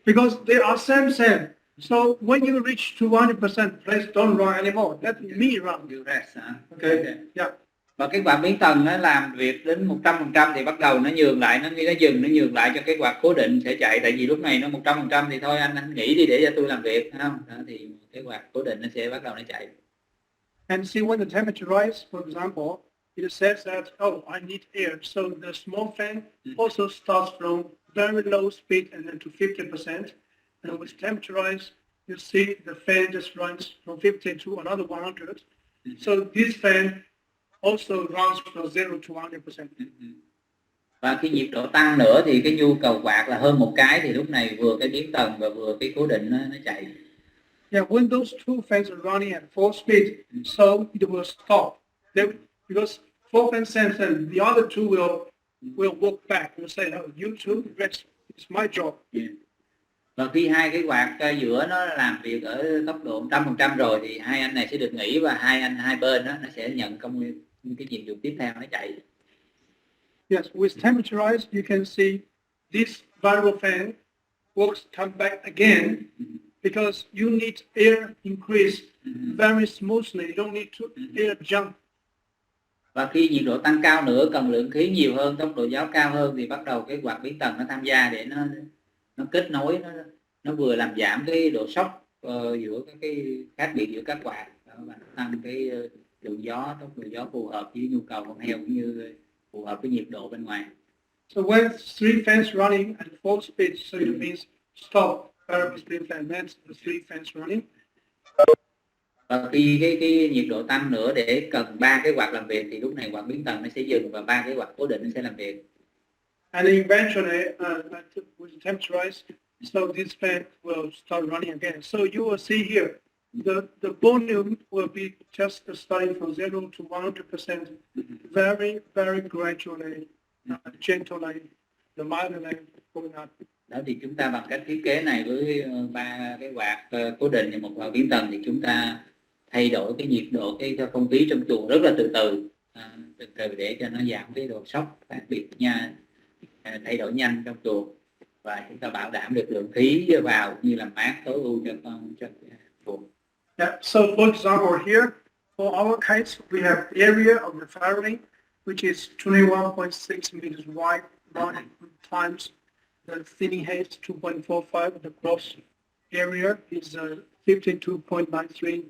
because they are same. So when you reach to 100%, please don't run anymore. Let me run. You rest, Okay. Yeah. Và cái quạt biến tần nó làm việc đến 100% thì bắt đầu nó nhường lại, nó nhường lại cho cái quạt cố định sẽ chạy, tại vì lúc này nó 100% thì thôi anh nghỉ đi để cho tôi làm việc, không? Đó, thì cái quạt cố định nó sẽ bắt đầu nó chạy. And see when the temperature rises, for example, it says that I need air, so the small fan also starts from very low speed and then to 50%. And with temperature rise, you see the fan just runs from 50 to another 100. So this fan also runs from 0 to 100%. Và cái nhiệt độ tăng nữa thì cái nhu cầu quạt là hơn một cái, thì lúc này vừa cái biến tần và vừa cái cố định nó chạy. Yeah, when those two fans are running at full speed, so it will stop. Because 4 fans sense and the other two will work back. Will say, "Oh, you two, rest. It's my job." Yeah. Và khi hai cái quạt giữa nó làm việc ở tốc độ 100% rồi thì hai anh này sẽ được nghỉ, và hai bên đó nó sẽ nhận cái nhiệm vụ tiếp theo nó chạy. Yes, with temperature rise, you can see this variable fan works come back again because you need air increase very smoothly. You don't need to air jump. Và khi nhiệt độ tăng cao nữa, cần lượng khí nhiều hơn, tốc độ gió cao hơn, thì bắt đầu cái quạt biến tần nó tham gia để nó kết nối, nó vừa làm giảm cái độ sốc giữa cái khác biệt giữa các quạt, và tăng cái lượng gió, tốc độ gió phù hợp với nhu cầu con heo cũng như phù hợp với nhiệt độ bên ngoài. So when three fans running at full speed, so it means stop variable speed fan, that's the three fans running. Và khi cái nhiệt độ tăng nữa để cần 3 cái quạt làm việc thì lúc này quạt biến tần nó sẽ dừng và 3 cái quạt cố định nó sẽ làm việc. And eventually, with temperature rise, so this fan will start running again. So you will see here, the volume will be just starting from 0 to 100%, very, very gradually, gently, the mildly going up. Đó thì chúng ta bằng cách thiết kế này với 3 cái quạt cố định và 1 quạt biến tần thì chúng ta thay đổi cái nhiệt độ cái không khí trong chuồng rất là từ từ để cho nó giảm cái độ sốc khác biệt nha, thay đổi nhanh trong chuồng, và chúng ta bảo đảm được lượng khí vào như là mát tối ưu cho chuồng. Yeah. So for example here, for our case, we have area of the farrowing, which is 21.6 meters wide, times the thinning height 2.45. The gross area is 52.93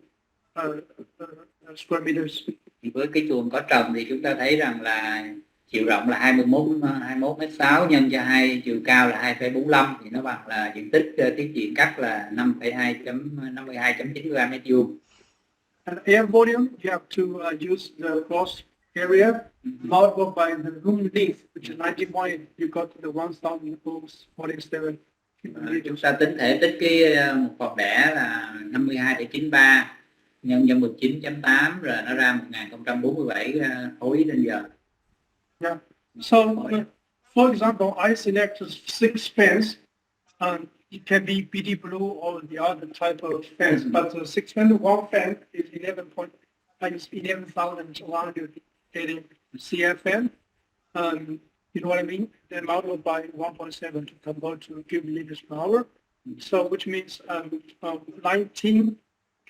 square meters. Thì với cái chuồng có trồng thì chúng ta thấy rằng là chiều rộng là 21m6 nhân cho chiều cao là 2,45 thì nó bằng là diện tích tiết diện cắt là 52.9 m². And air volume, you have to use the gross area multiplied by the room length, which is 91. You got the 1,047. Chúng ta tính thể tích một phòng đẻ là 52,93 nhân cho 19.8 rồi nó ra 1047 khối trên giờ. Yeah. So, for example, I select 6 fans. It can be BD blue or the other type of fans, but the 6 fan, one fan is 11,180 CFM. You know what I mean? Then multiplied by 1.7 to convert to cubic meters per hour. So, which means 19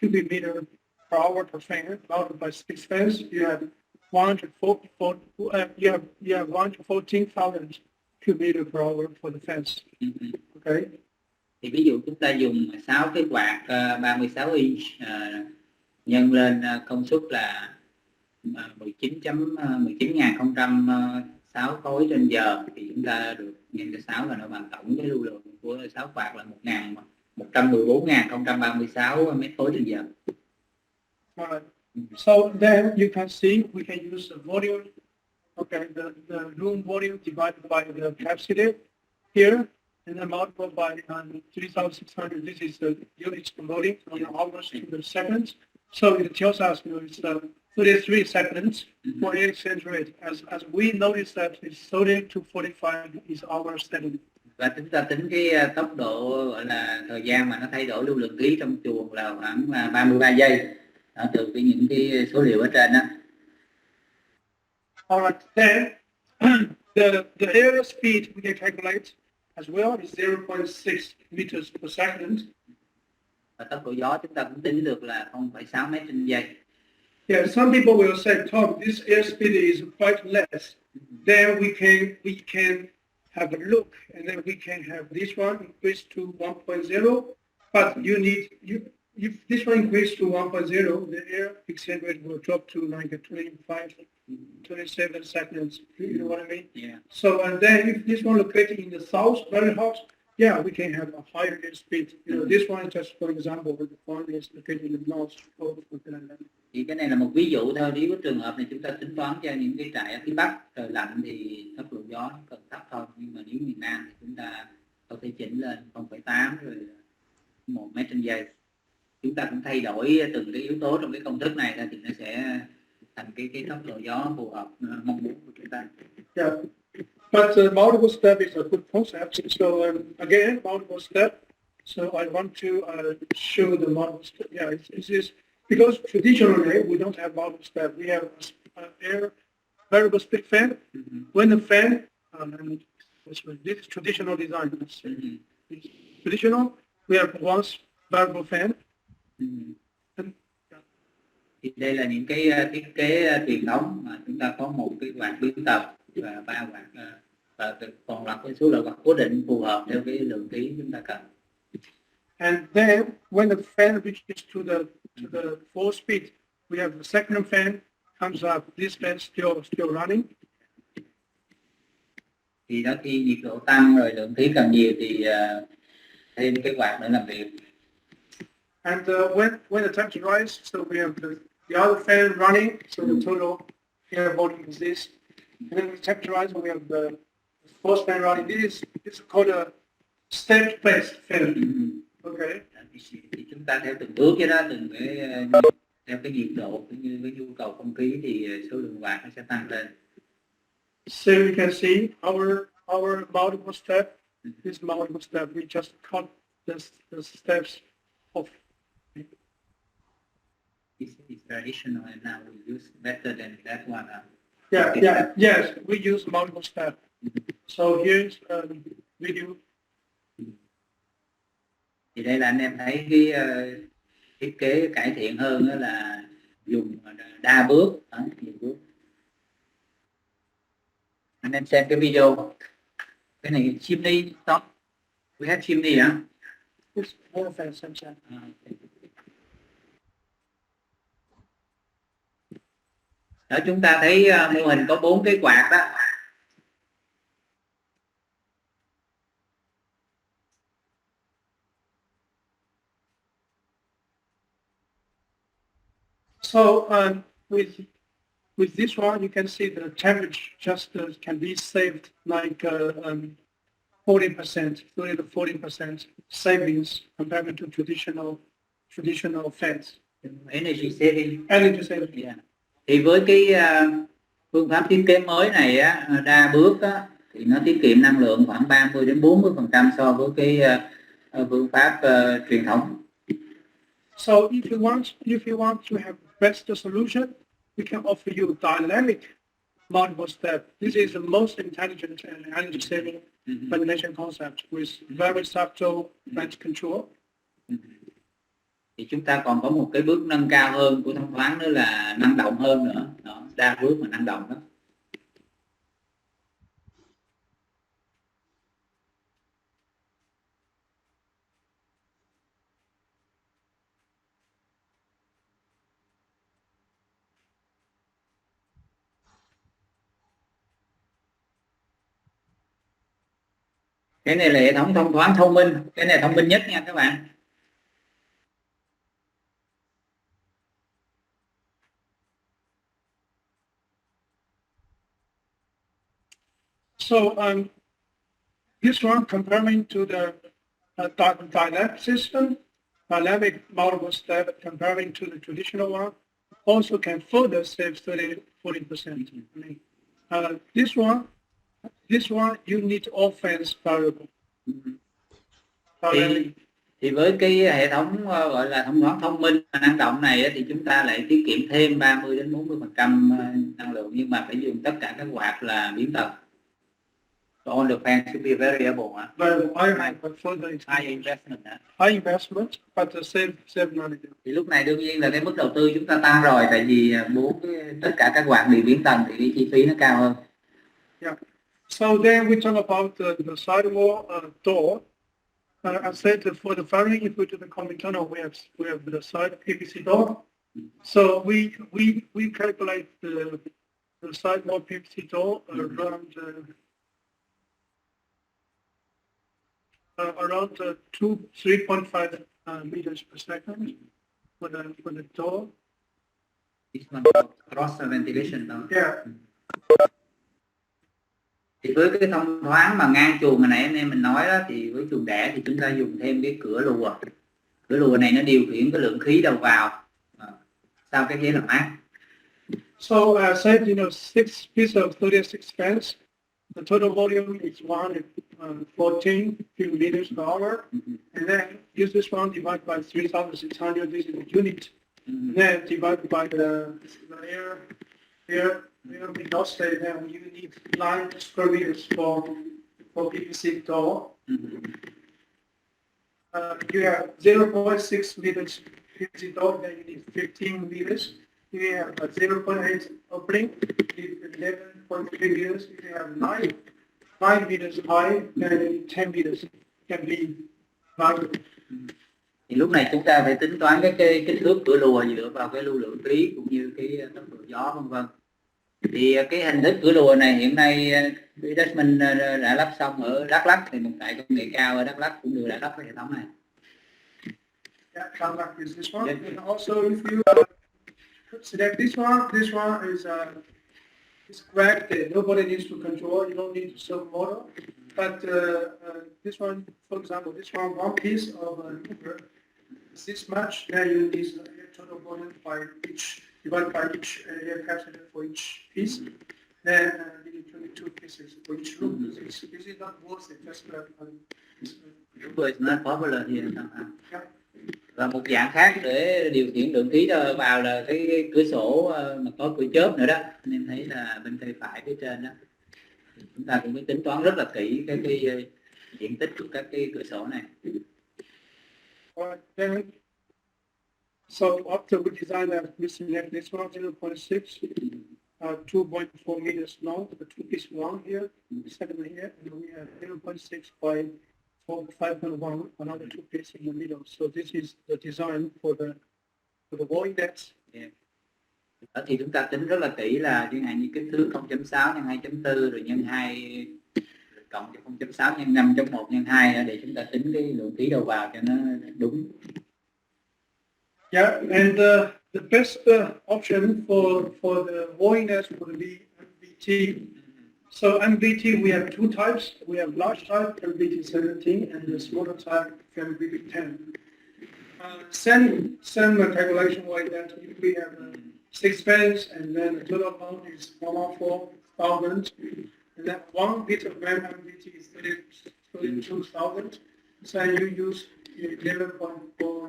cubic meter per hour per fan multiplied by 6 fans. You have 114,000 cubic meter per hour for the fence. Okay. Thì ví dụ chúng ta dùng 6 cái quạt 36 inch nhân lên công suất là 19.6 khối trên giờ thì chúng ta được nhân cho 6 là nó bằng tổng cái lưu lượng của 6 quạt là 114.036 mét khối trên giờ. Right. So then you can see we can use the volume, okay, the room volume divided by the capacity here, and then multiplied by 3,600. This is the units converting from the hours to the seconds. So it tells us, it's 33 seconds for air exchange rate. As we notice that it's 30 to 45 is our setting. Và chúng ta tính cái tốc độ gọi là thời gian mà nó thay đổi lưu lượng khí trong chuồng là khoảng 33 giây. Đó, từ những cái số liệu ở trên đó. Alright, then the air speed we can calculate as well is 0.6 meters per second. Và tốc độ gió chúng ta cũng tính được là 0,6 mét trên giây. Yeah, some people will say, Tom, this air speed is quite less. Then we can have a look, and then we can have this one increase to 1.0. But if this one increases to 1.0, the air exchange rate will drop to like 25, 27 seconds. You know what I mean? Yeah. So, and then if this one located in the south, very hot, yeah, we can have a higher air speed. This one is just for example, the one is located in the north. Thì cái này là một ví dụ thôi. Nếu trường hợp này chúng ta tính toán cho những cái trại ở phía Bắc trời lạnh thì tốc độ gió nó cần thấp thôi. Nhưng mà nếu miền Nam thì chúng ta có thể chỉnh lên 0,8 rồi 1 mét trên giây. Chúng ta cũng thay đổi từng cái yếu tố trong cái công thức này ra thì nó sẽ thành cái tốc độ gió phù hợp mong muốn của chúng ta. Yeah, but multiple step is a good concept. So again, multiple step So I want to show the model step. Yeah, it's just because traditionally we don't have model step. We have air variable speed fan. When the fan, and this is traditional design. It's traditional. We have one variable fan. And, Thì đây là những cái thiết kế truyền thống mà chúng ta có một cái quạt biến tập và 3 quạt và còn lại cái số lượng quạt cố định phù hợp theo cái lượng khí chúng ta cần. And then when the fan reaches to the full speed, we have the second fan comes up. This fan still running. Thì đó khi nhiệt độ tăng rồi lượng khí cần nhiều thì thêm cái quạt nữa làm việc. And when the temperature rises, so we have the other fan running. So the total air volume is this. And then the temperature rises, we have the first fan running. This is called a step-based fan. Okay. Thì chúng ta theo từng bước vậy đó, từng cái theo cái nhiệt độ cũng như cái nhu cầu không khí thì số lượng quạt nó sẽ tăng lên. So you can see our multiple step. This multiple step, we just cut the steps off. This is traditional and now we use better than that one. Yes, we use multiple step. So here's video. Thì đây là anh em thấy cái thiết kế cải thiện hơn đó là dùng đa bước. Nhiều bước. Anh em xem cái video. Cái này chimney top. We have chimney hả? It's more fan sensor. Đó, chúng ta thấy mô hình có 4 cái quạt đó. So with this one, you can see the temperature just can be saved like 40%, 30 to 40% savings compared to traditional fans. Energy saving. Energy saving. Yeah. Thì với cái phương pháp thiết kế mới này á, đa bước á, thì nó tiết kiệm năng lượng khoảng 30 đến 40% so với cái phương pháp truyền thống. So if you want to have best solution, we can offer you dynamic multiple step. This is the most intelligent and energy saving ventilation concept with very subtle vent control. Thì chúng ta còn có một cái bước nâng cao hơn của thông thoáng nữa là năng động hơn nữa. Đó, đa bước mà năng động đó. Cái này là hệ thống thông thoáng thông minh, cái này thông minh nhất nha các bạn. So this one comparing to the dynamic system, dynamic multiple step comparing to the traditional one, also can further save 30-40%. I mean, this one you need all fans variable. Thì với cái hệ thống gọi là thông thoáng thông minh năng động này thì chúng ta lại tiết kiệm thêm 30 đến 40% năng lượng, nhưng mà phải dùng tất cả các quạt là biến tần. All the fans should be variable. High investment. High investment, but save money. Thì lúc này đương nhiên là cái mức đầu tư chúng ta tăng rồi, tại vì tất cả các quạt đều biến tần thì cái chi phí nó cao hơn. Yeah. So then we talk about the sidewall door. I said that for the firing, if we do the common tunnel, we have the side PVC door. So we calculate the sidewall PVC door around 3.5 meters per second for the door. This one cross ventilation door. Yeah. Thì với cái thông thoáng mà ngang chuồng hồi nãy anh em mình nói đó, thì với chuồng đẻ thì chúng ta dùng thêm cái cửa lùa. Cửa lùa này nó điều khiển cái lượng khí đầu vào sau cái ghế làm mát. So I said, 6 pieces of 36 fans. The total volume is 114 cubic meters per hour. And then use this one divided by 3,600. This is the unit. And then divided by the air exhausted, then you need 9 square meters for PVC door. You have 0.6 meters PVC door, then you need 15 meters. If you have a 0.8 opening, you need 11.3 meters. If you have 9 meters high, then you need 10 meters. Can be larger. Thì lúc này chúng ta phải tính toán cái kích thước cửa lùa dựa vào cái lưu lượng khí cũng như cái tốc độ gió vân vân. Thì cái hình thức cửa lùa này hiện nay Desmond đã lắp xong ở Đắk Lắk, thì một tại công nghệ cao ở Đắk Lắk cũng đều đã lắp cái hệ thống này. Yeah, Đắk Lắk is this one. And also if you select this one is it's correct. Nobody needs to control. You don't need to serve motor. But this one, for example, one piece of Uber is this much. Then you need total volume by each divided by each air capacity for each piece. Then you need 22 pieces for each room. This is not worth it. Just Uber is not popular here. Và một dạng khác để điều khiển lượng khí vào là cái cửa sổ mà có cửa chớp nữa đó. Anh em thấy là bên tay phải phía trên đó. Chúng ta cũng phải tính toán rất là kỹ cái diện tích của các cái cửa sổ này. So after we design that, we select this one 0.6, 2.4 meters long, the two piece long here, second here, and we have 0.6 by 5.1, another two piece in the middle. So this is the design for the wall index. Yeah. Đó thì chúng ta tính rất là kỹ là chẳng hạn như kích thước 0.6 nhân 2.4 rồi nhân 2 cộng cho 0.6 nhân 5.1 nhân 2 để chúng ta tính cái lượng khí đầu vào cho nó đúng. Yeah, and the best option for the wall index would be MBT. So MBT we have two types. We have large type MBT 17 and the smaller type MBT 10. Same calculation way that we have 6 fans, and then the total amount is 114,000, and then 1 liter of MBT is 32,000. So you use 11.4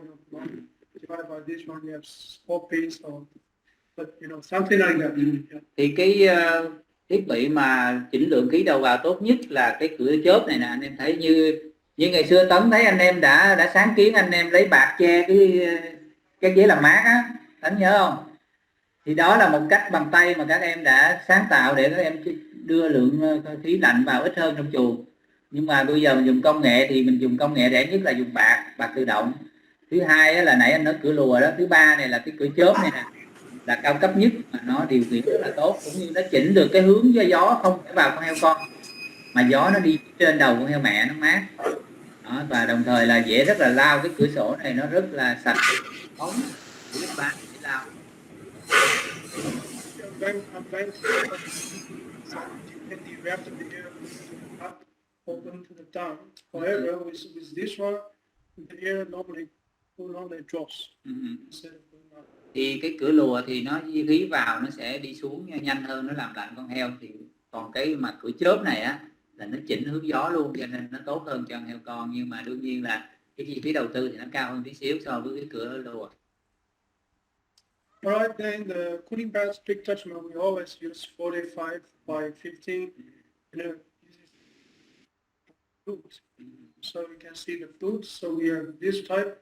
divided by this one, you have 4 pence, or but something like that. Yeah. Thì cái thiết bị mà chỉnh lượng khí đầu vào tốt nhất là cái cửa chớp này nè. Anh em thấy như ngày xưa Tấn thấy anh em đã sáng kiến anh em lấy bạc che cái ghế làm mát á, Tấn nhớ không? Thì đó là một cách bằng tay mà các em đã sáng tạo để các em đưa lượng khí lạnh vào ít hơn trong chuồng. Nhưng mà bây giờ mình dùng công nghệ thì mình dùng công nghệ rẻ nhất là dùng bạc tự động. Thứ hai là nãy anh nói cửa lùa đó. Thứ ba này là cái cửa chớp này nè, là cao cấp nhất mà nó điều khiển rất là tốt, cũng như nó chỉnh được cái hướng cho gió không phải vào con heo con mà gió nó đi trên đầu con heo mẹ nó mát đó, và đồng thời là dễ rất là lao. Cái cửa sổ này nó rất là sạch bóng của các bạn để lao. Open to the down. However, with this one, the air normally drops. Thì cái cửa lùa thì nó khí vào nó sẽ đi xuống nhanh hơn, nó làm lạnh con heo. Thì còn cái mà cửa chớp này á là nó chỉnh hướng gió luôn, cho nên nó tốt hơn cho con heo con. Nhưng mà đương nhiên là cái chi phí đầu tư thì nó cao hơn tí xíu so với cái cửa lùa. Alright, then the cooling pads peak attachment we always use 45 by 15. This is flute. So you can see the flute. So we have this type.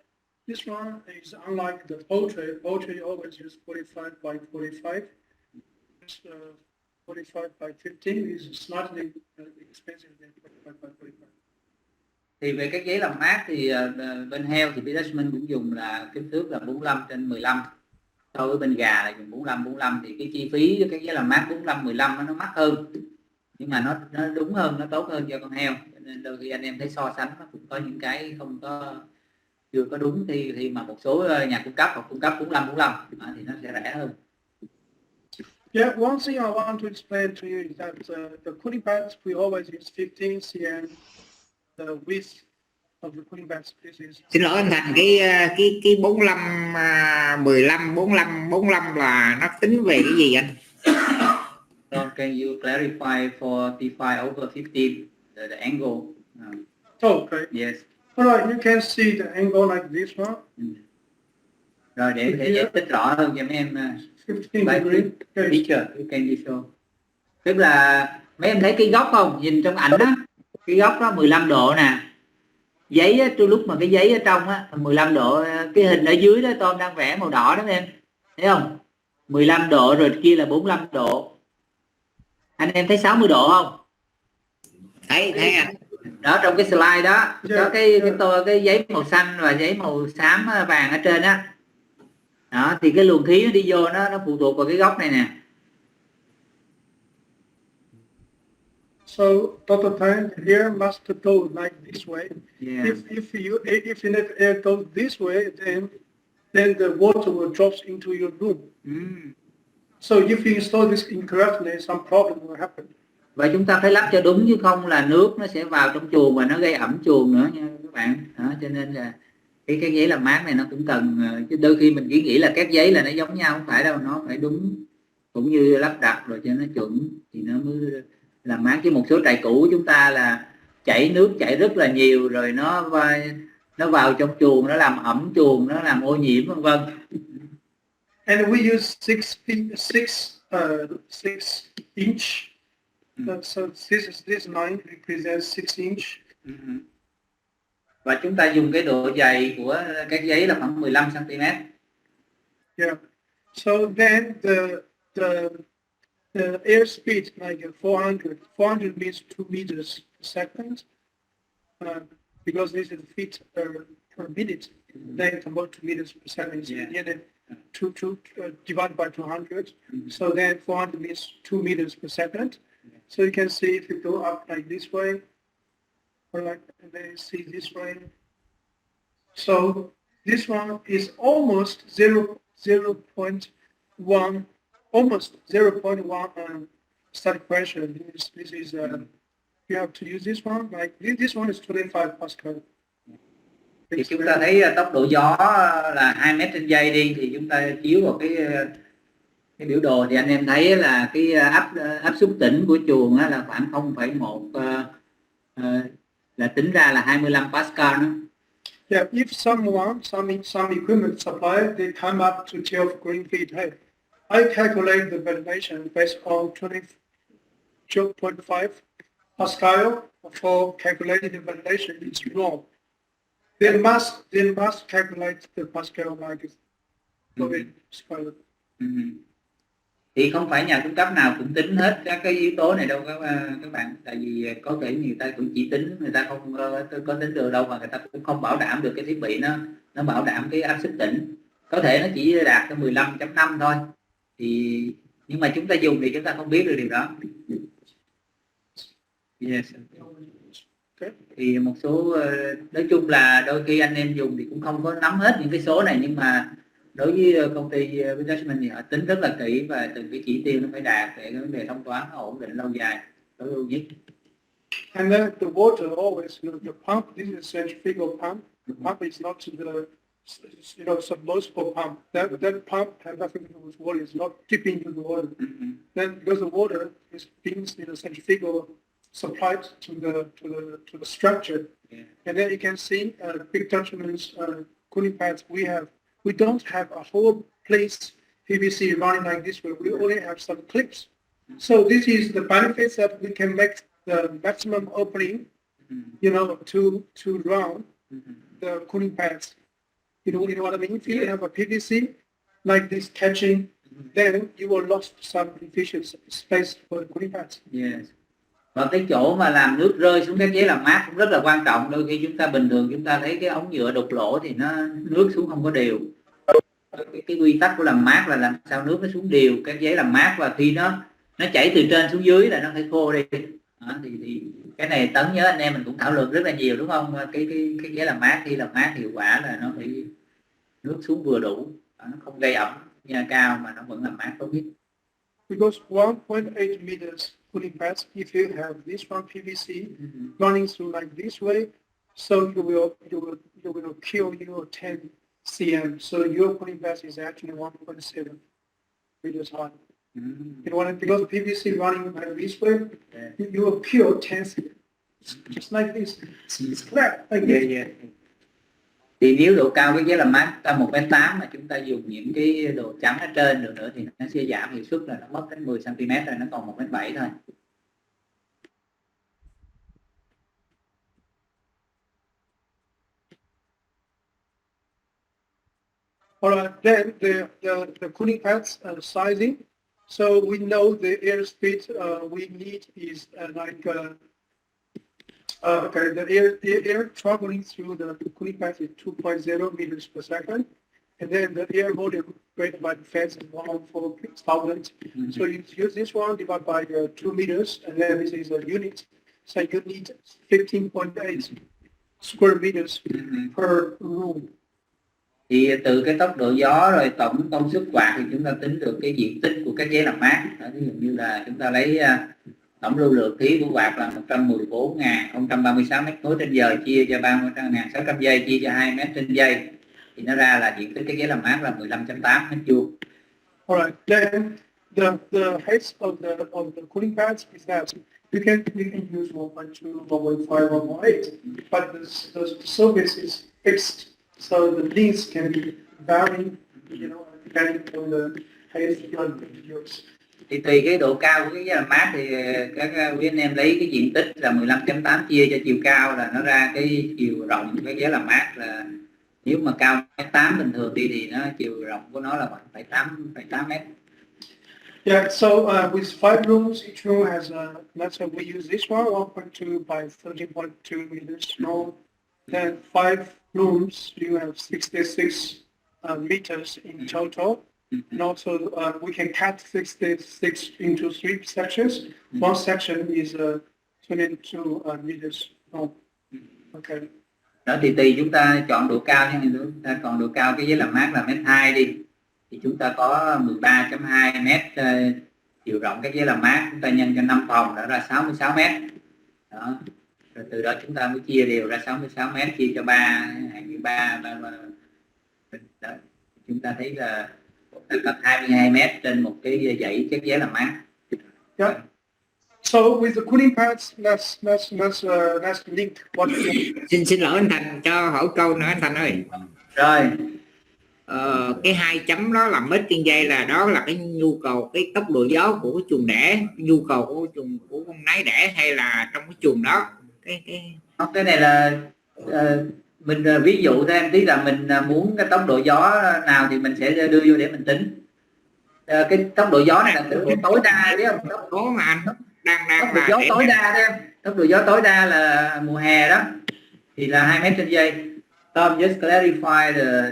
This one is unlike the poultry. Poultry always use 45 by 45. This 45 by 15 is slightly expensive than 45 by 45. Thì về cái ghế làm mát thì bên heo thì Desmond cũng dùng là kích thước là 45x15. So với bên gà là dùng 45 thì cái chi phí cái ghế làm mát 45-15 nó mắc hơn. Nhưng mà nó đúng hơn, nó tốt hơn cho con heo. Cho nên đôi khi anh em thấy so sánh nó cũng có những cái chưa có đúng thì mà một số nhà cung cấp hoặc cung cấp 45 thì nó sẽ rẻ hơn. Yeah, one thing I want to explain to you is that the cooling pads we always use 15 cm. The width of the cooling pads is. Xin lỗi anh Thành, cái 45 15 45 45 là nó tính về cái gì anh? Ron, can you clarify for T5 over 15 the angle? Okay. Yes. Alright, you can see the angle like this one. Rồi để giải thích rõ hơn cho mấy em. 15 degree. Teacher, you can show. Tức là mấy em thấy cái góc không? Nhìn trong ảnh á, cái góc đó 15 độ nè. Giấy á, lúc mà cái giấy ở trong á 15 độ, cái hình ở dưới đó Tom đang vẽ màu đỏ đó em. Thấy không? 15 độ rồi kia là 45 độ. Anh em thấy 60 độ không? thấy à. Đó, trong cái slide đó có cái giấy màu xanh và giấy màu xám vàng ở trên á. Đó, thì cái luồng khí nó đi vô nó phụ thuộc vào cái góc này nè. So total time here must go like this way. Yeah. If you let air go this way, then the water will drop into your room. So if you install this incorrectly, some problem will happen. Và chúng ta phải lắp cho đúng, chứ không là nước nó sẽ vào trong chuồng và nó gây ẩm chuồng nữa nha các bạn. Đó, cho nên là cái giấy làm mát này nó cũng cần, chứ đôi khi mình chỉ nghĩ là các giấy là nó giống nhau, không phải đâu, nó phải đúng cũng như lắp đặt rồi cho nó chuẩn thì nó mới làm mát. Chứ một số trại cũ chúng ta là nước chảy rất là nhiều rồi nó vào trong chuồng, nó làm ẩm chuồng, nó làm ô nhiễm vân vân. And we use 6 inch. So this line represents 6 inch. Và chúng ta dùng cái độ dày của các giấy là khoảng 15 cm. Yeah. So then the air speed like 400 means 2 meters per second. Because this is feet per minute. Then convert to meters per second. Yeah. Then divided by 200. So then 400 means 2 meters per second. So you can see if you go up like this way, or like, and then you see this way. So this one is almost 0.1, almost 0.1 static pressure. This is you have to use this one. Like this one is 25 Pascal. Thì chúng ta thấy tốc độ gió là 2 mét trên giây đi, thì chúng ta chiếu vào cái biểu đồ thì anh em thấy là cái áp suất tĩnh của chuồng là khoảng 0,1, là tính ra là 25 Pascal đó. Yeah, if some equipment supplier they come up to tell green feed, hey, I calculate the ventilation based on 22.5 Pascal for calculating the ventilation is wrong. They must calculate the Pascal like Thì không phải nhà cung cấp nào cũng tính hết các cái yếu tố này đâu các bạn, tại vì có thể người ta cũng chỉ tính, người ta không có tính được đâu, và người ta cũng không bảo đảm được cái thiết bị nó bảo đảm cái áp suất tĩnh, có thể nó chỉ đạt cái 15.5 thôi, thì nhưng mà chúng ta dùng thì chúng ta không biết được điều đó. Yes. Thì một số nói chung là đôi khi anh em dùng thì cũng không có nắm hết những cái số này, nhưng mà đối với công ty Investment thì họ tính rất là kỹ và từng cái chỉ tiêu nó phải đạt để cái vấn đề thông toán nó ổn định lâu dài, tối ưu nhất. And then the water always, the pump, this is a centrifugal pump. The pump is not the submersible pump. That pump has nothing to do with water. It's not dipping into the water. Then because the water is being centrifugal supplied to the structure, and then you can see big Dutchman's cooling pads we don't have a whole place PVC running like this way. We only have some clips. So this is the benefits that we can make the maximum opening, to run the cooling pads. You know what I mean? If you have a PVC like this catching, then you will lost some efficiency space for the cooling pads. Yes. Và cái chỗ mà làm nước rơi xuống các giấy làm mát cũng rất là quan trọng. Đôi khi chúng ta bình thường chúng ta thấy cái ống nhựa đục lỗ thì nước xuống không có đều. Cái quy tắc của làm mát là làm sao nước nó xuống đều các giấy làm mát, và khi nó chảy từ trên xuống dưới là nó phải khô đi. Đó, thì cái này Tấn nhớ anh em mình cũng thảo luận rất là nhiều đúng không? Cái giấy làm mát, khi làm mát hiệu quả là nó phải nước xuống vừa đủ, nó không gây ẩm nha cao mà nó vẫn làm mát tốt nhất. Because 1.8 meters cooling pads, if you have this one PVC running through like this way, so you will kill your 10 cm. So your cooling pad is actually 1.7 meters high. You want to, because PVC running like this way, you will pure tensile. Just like this. It's flat like this. Thì nếu độ cao cái ghế làm mát ta 1m8 mà chúng ta dùng những cái đồ chắn ở trên được nữa thì nó sẽ giảm hiệu suất, là nó mất đến 10 cm rồi, nó còn 1m7 thôi. Alright, then the cooling pads sizing. So we know the airspeed we need is okay, the air traveling through the cooling pads is 2.0 meters per second, and then the air volume created by the fans is 104,000. So you use this one divided by 2 meters, and then this is a unit. So you need 15.8 square meters per room. Thì từ cái tốc độ gió rồi tổng công suất quạt thì chúng ta tính được cái diện tích của các ghế làm mát. Ví dụ như là chúng ta lấy tổng lưu lượng khí của quạt là 114.036 mét khối trên giờ chia cho 30.600 giây chia cho 2 mét trên giây, thì nó ra là diện tích cái ghế làm mát là 15.8 mét vuông. Alright, then the height of the cooling pads is that you can use 1.2, 1.5, 1.8, but the surface is fixed, so the length can be varying, depending on the height of the use. Thì tùy cái độ cao của cái ghế làm mát thì các quý anh em lấy cái diện tích là 15.8 chia cho chiều cao là nó ra cái chiều rộng của cái ghế làm mát, là nếu mà cao 1m8 bình thường thì nó chiều rộng của nó là khoảng 8 mét. Yeah, so with 5 rooms, each room has let's say we use this one, 1.2 by 13.2 meters long. Then 5 rooms, you have 66 meters in total. And also we can cut 66 into 3 sections. One section is 22 meters long. Okay. Đó thì tùy chúng ta chọn độ cao nha, chúng ta chọn độ cao cái ghế làm mát là 1m2 đi, thì chúng ta có 13.2 mét chiều rộng cái ghế làm mát, chúng ta nhân cho 5 phòng đã ra 66 mét. Đó. Rồi từ đó chúng ta mới chia đều ra 66 mét chia cho 23. Đó. Chúng ta thấy là có 22 mét trên một cái dãy cái ghế làm mát. Yeah. So with the cooling pads, let's link what. Xin lỗi anh Thành, cho hỏi câu nữa anh Thành ơi. Rồi. Cái 2 chấm đó là mét trên giây, là đó là cái nhu cầu, cái tốc độ gió của cái chuồng đẻ, nhu cầu của chuồng của con nái đẻ, hay là trong cái chuồng đó? Cái này là mình ví dụ thêm tí, là mình muốn cái tốc độ gió nào thì mình sẽ đưa vô để mình tính. Cái tốc độ gió này là tính tối đa biết không? Tốc độ mà anh đang tốc độ gió tối đa đấy em. Tốc độ gió tối đa là mùa hè đó thì là 2 mét trên giây. Tom just clarify the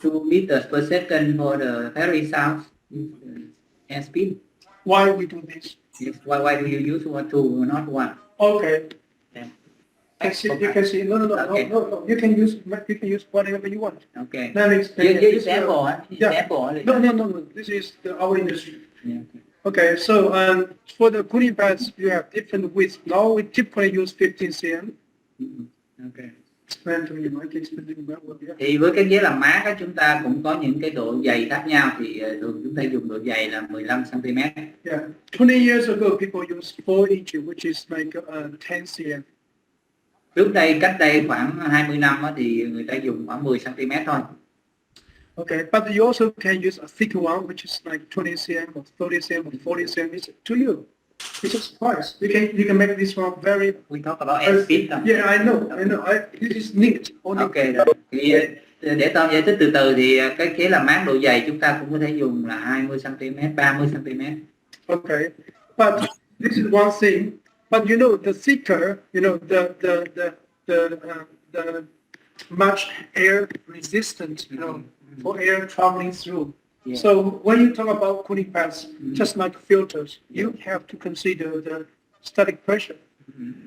2 meters per second for the ferry sound and speed. Why we do this? Yes. Why do you use one, two, not one? Okay. You can see. No. You can use whatever you want. Okay. Let me explain. You sample, sample. No. This is our industry. Yeah. Okay. So for the cooling pads, you have different widths. Now we typically use 15 cm. Okay. Explain to me. I can explain to you what we have. Thì với cái ghế làm mát đó, chúng ta cũng có những cái độ dày khác nhau, thì thường chúng ta dùng độ dày là 15 cm. Yeah. 20 years ago, people used 4 inches, which is like 10 cm. Trước đây, cách đây khoảng 20 năm đó, thì người ta dùng khoảng 10 cm thôi. Okay, but you also can use a thicker one, which is like 20 cm or 30 cm or 40 cm. It's to you. It's a surprise. You can make this one very. We talk about air speed. Yeah, I know. This is neat. Okay. Thì để tôi giải thích từ từ, thì cái ghế làm mát độ dày chúng ta cũng có thể dùng là 20 cm, 30 cm. Okay, but this is one thing. But the thicker, the much air resistant, for air traveling through. Yeah. So when you talk about cooling pads, just like filters, you have to consider the static pressure.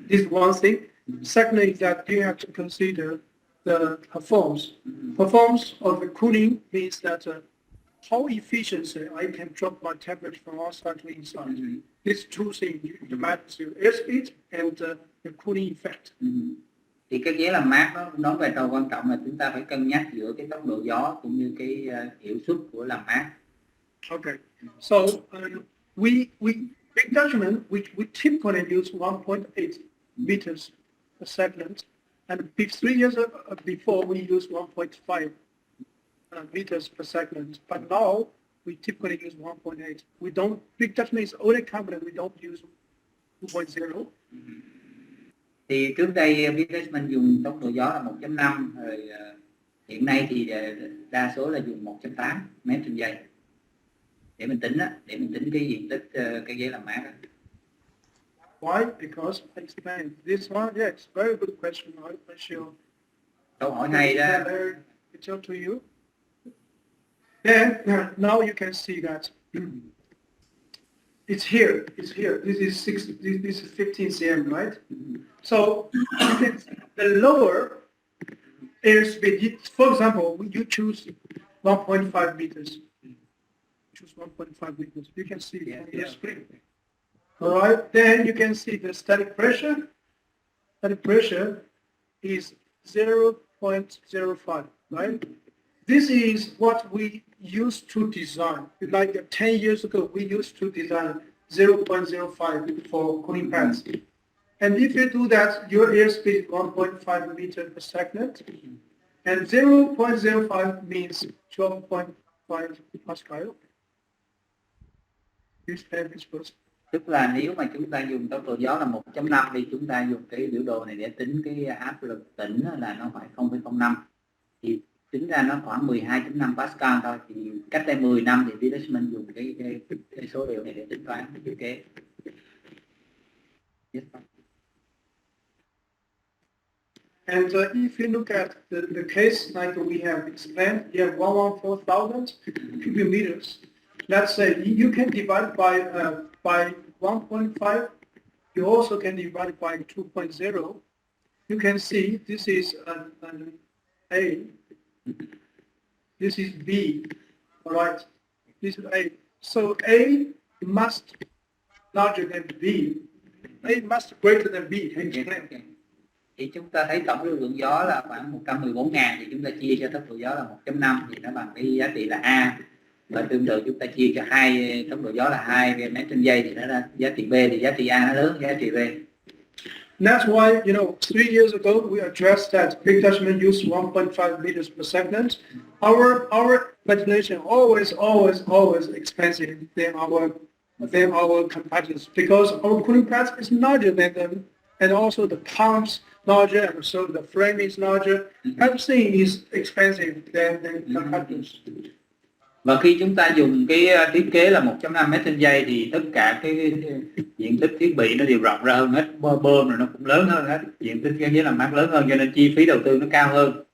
This is one thing. Secondly, is that you have to consider the performance. Performance of the cooling means that how efficiently I can drop my temperature from outside to inside. These two things, the matter airspeed and the cooling effect. Thì cái ghế làm mát nó đóng vai trò quan trọng là chúng ta phải cân nhắc giữa cái tốc độ gió cũng như cái hiệu suất của làm mát. Okay. So we big judgment we typically use 1.8 meters per second, and 3 years before we use 1.5 meters per second. But now we typically use 1.8. We don't. Big judgment is only confident we don't use 2.0. Thì trước đây Big Judgment dùng tốc độ gió là 1.5, rồi hiện nay thì đa số là dùng 1.8 mét trên giây để mình tính cái diện tích cái ghế làm mát đó. Why? Because I explained this one. Yes, very good question. I sure. Câu hỏi hay đó. It's up to you. Then now you can see that it's here. It's here. This is 15 cm, right? So you can see the lower airspeed. For example, you choose 1.5 meters. Choose 1.5 meters. You can see on your screen. All right. Then you can see the static pressure. Static pressure is 0.05, right? This is what we used to design. Like 10 years ago, we used to design 0.05 for cooling pads. And if you do that, your airspeed is 1.5 meters per second. And 0.05 means 12.5 Pascal. This pen is first. Tức là nếu mà chúng ta dùng tốc độ gió là 1.5 thì chúng ta dùng cái biểu đồ này để tính cái áp lực tĩnh là nó phải 0,05, thì tính ra nó khoảng 12.5 Pascal thôi. Thì cách đây 10 năm thì Big Judgment dùng cái số liệu này để tính toán cái thiết kế. Yes. And if you look at the case like we have explained, you have 114,000 cubic meters. Let's say you can divide by 1.5. You also can divide by 2.0. You can see this is an A. This is B. All right. This is A. So A must larger than B. A must greater than B. Okay. Thì chúng ta thấy tổng lưu lượng gió là khoảng 114.000, thì chúng ta chia cho tốc độ gió là 1.5 thì nó bằng cái giá trị là A. Và tương tự chúng ta chia cho hai tốc độ gió là 2 mét trên giây thì nó ra giá trị B, thì giá trị A nó lớn hơn giá trị B. That's why, 3 years ago we addressed that Big Judgment used 1.5 meters per second. Our ventilation always expensive than our competitors, because our cooling pads is larger than them, and also the pumps larger, and so the frame is larger. Everything is expensive than competitors. Và khi chúng ta dùng cái thiết kế là 1.5 mét trên giây thì tất cả cái diện tích thiết bị nó đều rộng ra hơn hết, bơm rồi nó cũng lớn hơn hết, diện tích cái ghế làm mát lớn hơn, cho nên chi phí đầu tư nó cao hơn.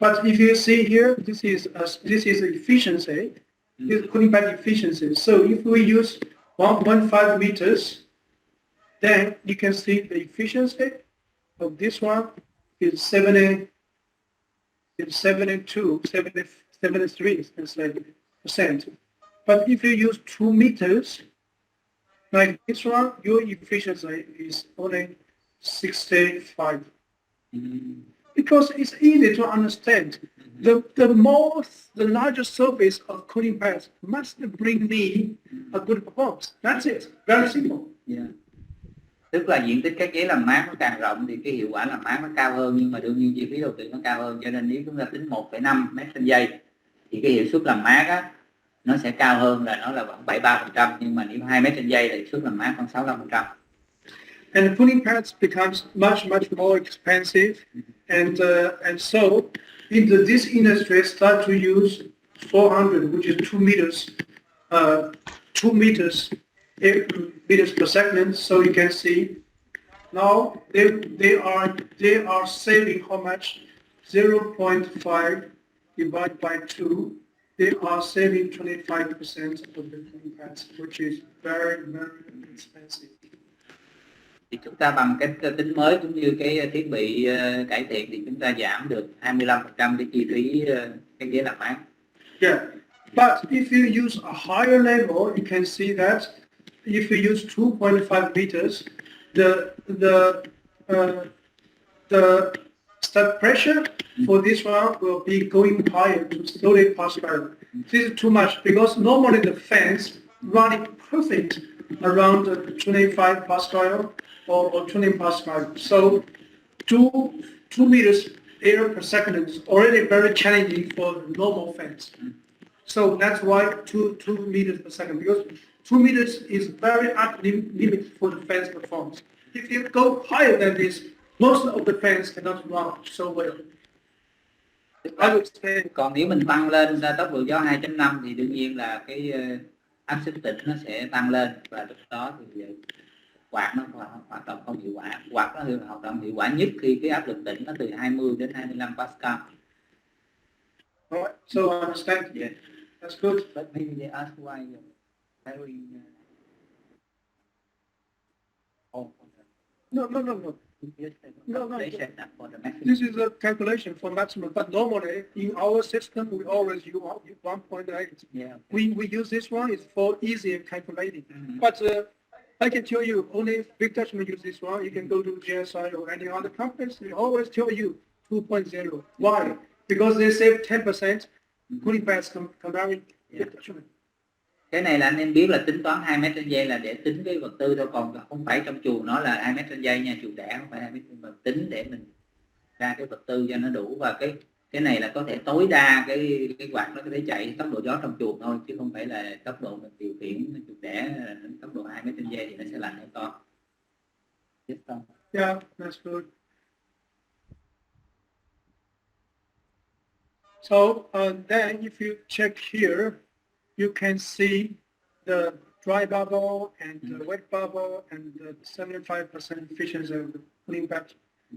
But if you see here, this is efficiency, this is cooling pad efficiency. So if we use 1.5 meters, then you can see the efficiency of this one is 73%. But if you use 2 meters, like this one, your efficiency is only 65. Because it's easy to understand. The larger surface of cooling pads must bring me a good performance. That's it. Very simple. Yeah. Tức là diện tích cái ghế làm mát nó càng rộng thì cái hiệu quả làm mát nó cao hơn, nhưng mà đương nhiên chi phí đầu tư nó cao hơn, cho nên nếu chúng ta tính 1,5 mét trên giây thì cái hiệu suất làm mát á, nó sẽ cao hơn, là nó là khoảng 73%, nhưng mà nếu 2 mét trên giây thì hiệu suất làm mát khoảng 65%. And the cooling pads becomes much more expensive, and so this industry start to use 400, which is 2 meters, 2 meters per second. So you can see now they are saving how much? 0.5 divided by 2. They are saving 25% of the cooling pads, which is very expensive. Thì chúng ta bằng cách tính mới cũng như cái thiết bị cải thiện thì chúng ta giảm được 25% cái chi phí cái ghế làm mát. Yeah, but if you use a higher level, you can see that if you use 2.5 meters, the step pressure for this one will be going higher to 30 Pascal. This is too much because normally the fans running perfect around 25 Pascal or 20 Pascal. So two meters air per second is already very challenging for normal fans. So that's why two meters per second, because 2 meters is very up limit for the fans performance. If you go higher than this, most of the fans cannot run so well. I would say. Còn nếu mình tăng lên tốc độ gió 2.5 thì đương nhiên là cái áp suất tĩnh nó sẽ tăng lên, và lúc đó thì quạt nó hoạt động không hiệu quả. Quạt nó hoạt động hiệu quả nhất khi cái áp lực tĩnh nó từ 20 đến 25 Pascal. Alright, so I understand. Yeah. That's good. But maybe they ask why carrying. No. No. This is a calculation for maximum, but normally in our system we always use 1.8. Yeah. We use this one is for easier calculating. But I can tell you, only big Dutchman use this one. You can go to GSI or any other companies. They always tell you 2.0. Why? Because they save 10% cooling pads comparing big Dutchman. Cái này là anh em biết là tính toán 2 mét trên giây là để tính cái vật tư thôi, còn không phải trong chuồng nó là 2 mét trên giây nha, chuồng đẻ không phải 2 mét, mà tính để mình ra cái vật tư cho nó đủ. Và cái này là có thể tối đa cái quạt nó có thể chạy tốc độ gió trong chuồng thôi, chứ không phải là tốc độ mình điều khiển chuồng đẻ tốc độ 2 mét trên giây thì nó sẽ lạnh hơn to. Yeah, that's good. So then if you check here, you can see the dry bubble and the wet bubble and the 75% efficiency of the cooling pad.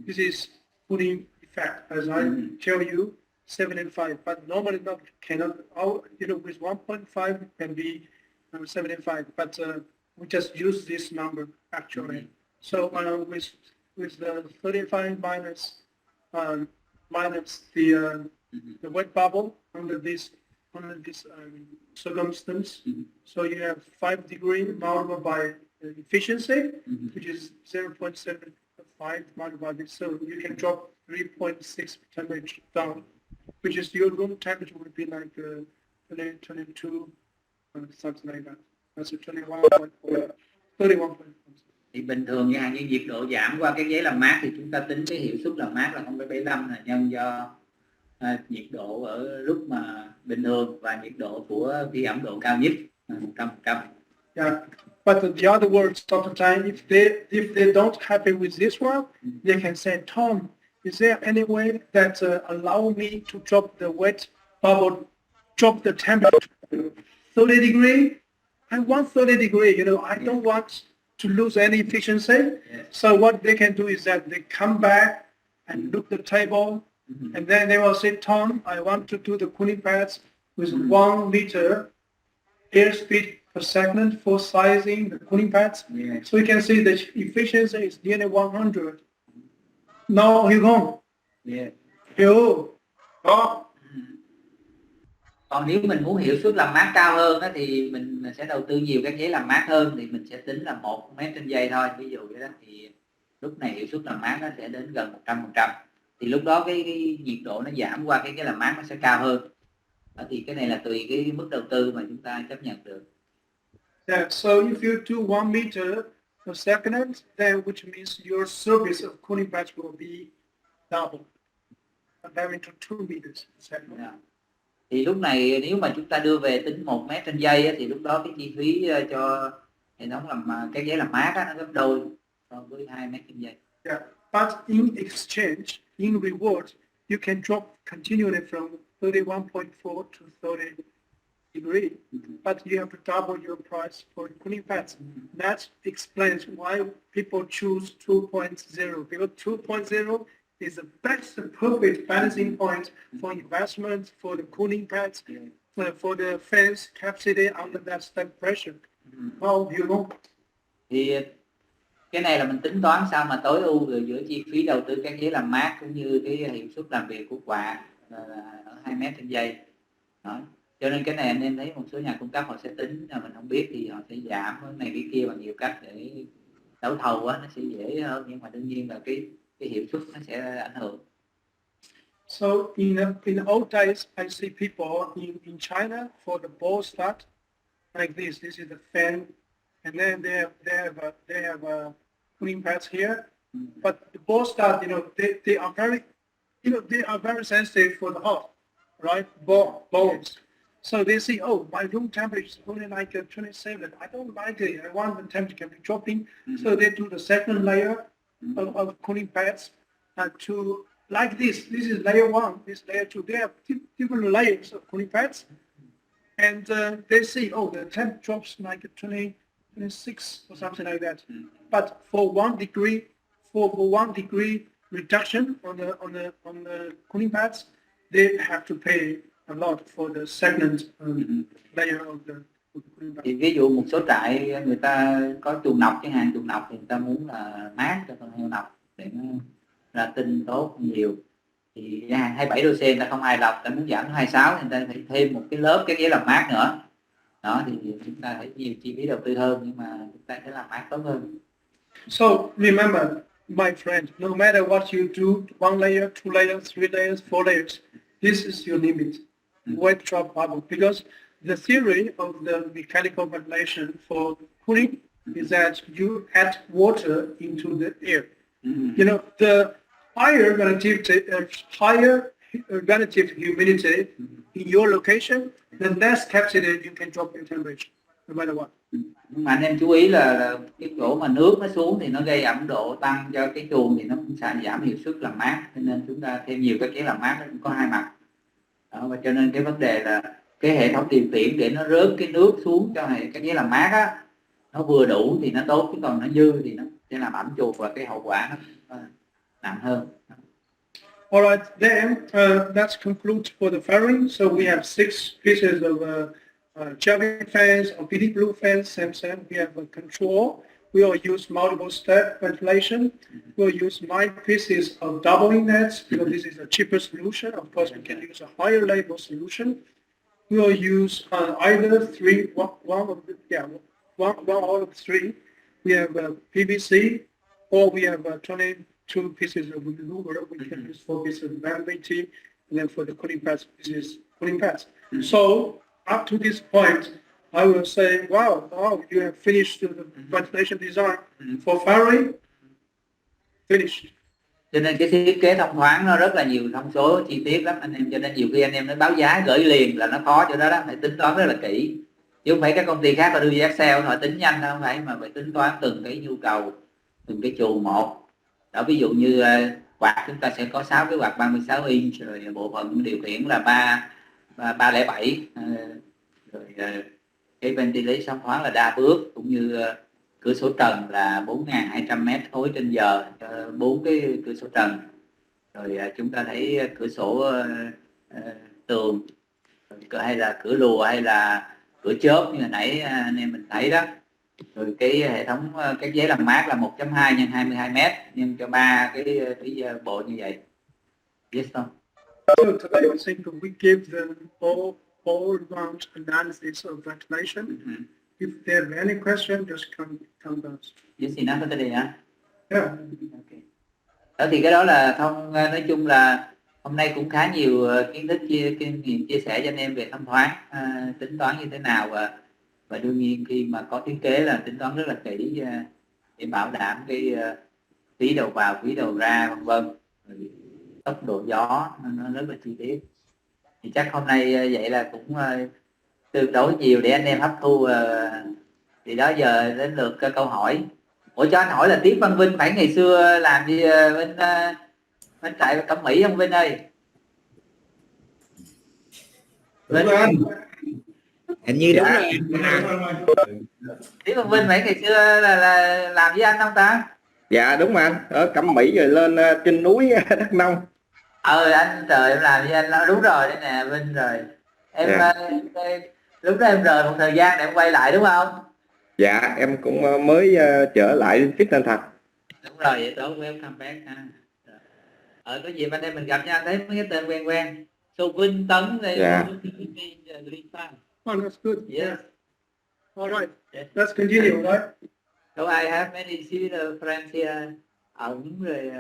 This is cooling effect, as I tell you, 75. But normally cannot. With 1.5 can be 75. But we just use this number actually. So with the 35 minus the wet bubble under this circumstance, so you have 5 degrees multiplied by efficiency, which is 0.75 multiplied by this, so you can drop 3.6 temperature down, which is your room temperature would be like 22, something like that. That's a 21.4, 31.4. Thì bình thường như nhiệt độ giảm qua cái giấy làm mát thì chúng ta tính cái hiệu suất làm mát là 0,75 là nhân do nhiệt độ ở lúc mà bình thường và nhiệt độ của khi ẩm độ cao nhất 100%. Yeah, but the other words sometimes if they don't happy with this one, they can say, Tom, is there any way that allow me to drop the wet bubble, drop the temperature 30 degree? I want 30 degree. I don't want to lose any efficiency. Yeah. So what they can do is that they come back and look the table. And then they will say, Tom, I want to do the cooling pads with 1 liter airspeed per second for sizing the cooling pads. Yeah. So you can see the efficiency is nearly 100. Now you go. Yeah. Đó. Còn nếu mình muốn hiệu suất làm mát cao hơn thì mình sẽ đầu tư nhiều các giấy làm mát hơn, thì mình sẽ tính là 1 mét trên giây thôi, ví dụ vậy đó, thì lúc này hiệu suất làm mát nó sẽ đến gần 100%. Thì lúc đó cái nhiệt độ nó giảm qua cái làm mát nó sẽ cao hơn. Thì cái này là tùy cái mức đầu tư mà chúng ta chấp nhận được. Yeah, so if you do 1 meter per second, then which means your surface of cooling pads will be double, comparing to 2 meters per second. Yeah. Thì lúc này nếu mà chúng ta đưa về tính 1 mét trên giây thì lúc đó cái chi phí cho hệ thống làm cái giấy làm mát nó gấp đôi so với 2 mét trên giây. Yeah, but in exchange, in reward, you can drop continually from 31.4 to 30 degree, but you have to double your price for cooling pads. That explains why people choose 2.0, because 2.0 is the best, perfect balancing point for investment, for the cooling pads, for the fans capacity under that step pressure. How do you know? Thì cái này là mình tính toán sao mà tối ưu được giữa chi phí đầu tư các giấy làm mát cũng như cái hiệu suất làm việc của quạt ở 2 mét trên giây. Đó. Cho nên cái này anh em thấy một số nhà cung cấp họ sẽ tính, là mình không biết thì họ sẽ giảm cái này cái kia bằng nhiều cách để đấu thầu nó sẽ dễ hơn, nhưng mà đương nhiên là cái hiệu suất nó sẽ ảnh hưởng. So in old days, I see people in China for the ball start like this. This is the fan, and then they have cooling pads here. But the ball start, they are very sensitive for the hot, right? Balls. So they say, oh, my room temperature is only like 27. I don't like it. I want the temperature to be dropping. So they do the second layer of cooling pads to like this. This is layer 1. This layer 2. They have different layers of cooling pads, and they say, oh, the temp drops like 26 or something like that. But for 1 degree, for 1 degree reduction on the cooling pads, they have to pay a lot for the second layer of the cooling pads. Thì ví dụ một số trại người ta có chuồng nọc chẳng hạn, chuồng nọc thì người ta muốn là mát cho con heo nọc để nó ra tinh tốt nhiều, thì 27 độ C người ta không hài lòng, ta muốn giảm đến 26 thì người ta phải thêm một cái lớp cái ghế làm mát nữa. Đó thì chúng ta phải nhiều chi phí đầu tư hơn, nhưng mà chúng ta sẽ làm mát tốt hơn. So remember, my friend, no matter what you do, 1 layer, 2 layers, 3 layers, 4 layers, this is your limit. Wet drop bubble, because the theory of the mechanical ventilation for cooling is that you add water into the air. The higher relative humidity in your location, the less capacity you can drop your temperature, no matter what. Nhưng mà anh em chú ý là cái chỗ mà nước nó xuống thì nó gây ẩm độ tăng cho cái chuồng, thì nó cũng sẽ giảm hiệu suất làm mát, cho nên chúng ta thêm nhiều cái làm mát nó cũng có hai mặt. Đó, và cho nên cái vấn đề là cái hệ thống điều khiển để nó rớt cái nước xuống cho cái ghế làm mát á, nó vừa đủ thì nó tốt, chứ còn nó dư thì nó sẽ làm ẩm chuột và cái hậu quả nó nặng hơn. Alright, then let's conclude for the fairing. So we have 6 pieces of jelly fans or PD blue fans, same. We have a control. We will use multiple step ventilation. We'll use 9 pieces of doubling nets, because this is a cheaper solution. Of course, we can use a higher label solution. We will use either one out of 3. We have PVC, or we have 22 pieces of maneuver. We can use 4 pieces of ventilating, and then for the cooling pads, this is cooling pads. So up to this point, I will say, wow, you have finished the ventilation design for fairing. Finished. Cho nên cái thiết kế thông thoáng nó rất là nhiều thông số chi tiết lắm anh em, cho nên nhiều khi anh em nói báo giá gửi liền là nó khó chỗ đó, phải tính toán rất là kỹ, chứ không phải các công ty khác họ đưa ra Excel họ tính nhanh đâu, không phải, mà phải tính toán từng cái nhu cầu, từng cái chuồng một. Đó, ví dụ như quạt chúng ta sẽ có 6 cái quạt 36 inch, rồi bộ phận điều khiển là 307, rồi cái ventilation thông thoáng là đa bước, cũng như cửa sổ trần là 4.200 mét khối trên giờ cho 4 cái cửa sổ trần. Rồi chúng ta thấy cửa sổ tường, hay là cửa lùa, hay là cửa chớp như hồi nãy anh em mình thấy đó. Rồi cái hệ thống cái ghế làm mát là 1.2 x 22 mét nhưng cho 3 cái bộ như vậy. Yes không? So today I think we give them all round analysis of ventilation. If they have any question, just come to us. Yes, enough for today, hả? Yeah. Okay. Đó thì cái đó là nói chung là hôm nay cũng khá nhiều kiến thức kinh nghiệm chia sẻ cho anh em về thông thoáng, tính toán như thế nào, và đương nhiên khi mà có thiết kế là tính toán rất là kỹ để bảo đảm cái phí đầu vào, phí đầu ra, vân vân, tốc độ gió nó rất là chi tiết. Thì chắc hôm nay vậy là cũng tương đối nhiều để anh em hấp thu. Thì đó giờ đến lượt câu hỏi. Ủa cho anh hỏi là Tiếp Văn Vinh phải ngày xưa làm gì bên trại Cẩm Mỹ không Vinh ơi? Vinh ơi. Hình như đúng rồi. Tiếp Văn Vinh phải ngày xưa là làm với anh không ta? Dạ đúng mà anh, ở Cẩm Mỹ rồi lên trên núi Đắk Nông. Anh trời, em làm với anh đúng rồi đấy nè Vinh rồi. Em lúc đó em rời một thời gian để em quay lại đúng không? Dạ em cũng mới trở lại Thiết nên thật. Đúng rồi, vậy tốt, welcome back ha. Có gì anh em mình gặp nhau, thấy mấy cái tên quen quen. So Vinh Tấn đây. Yeah. Oh, that's good. Yes. All right. Yes. Let's continue, right? So I have many similar friends here. Ẩn rồi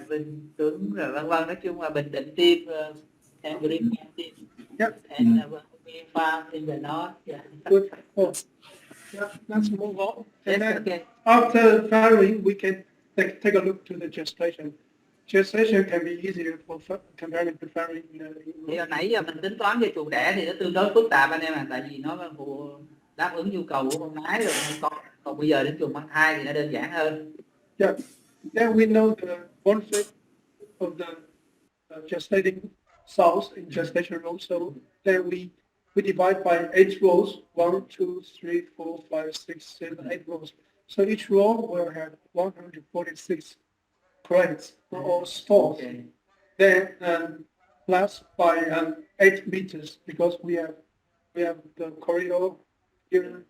Bình Tuấn rồi vân vân, nói chung là Bình Định team, and green team, Yeah. and we farm in the north. Yeah. Good. Oh, yeah, let's move on. Yes, And then okay. after farrowing, we can take a look to the gestation. Gestation can be easier for comparing to farrowing. Thì hồi nãy giờ mình tính toán về chuồng đẻ thì nó tương đối phức tạp anh em à, tại vì nó đáp ứng nhu cầu của con nái rồi con, còn bây giờ đến chuồng mang thai thì nó đơn giản hơn. Yeah. Then we know the benefit of the gestating sows in gestation rows. So then we divide by 8 rows, 1, 2, 3, 4, 5, 6, 7, 8 rows. So each row will have 146 crates or stalls. Okay. Then plus by 8 meters because we have the corridor here,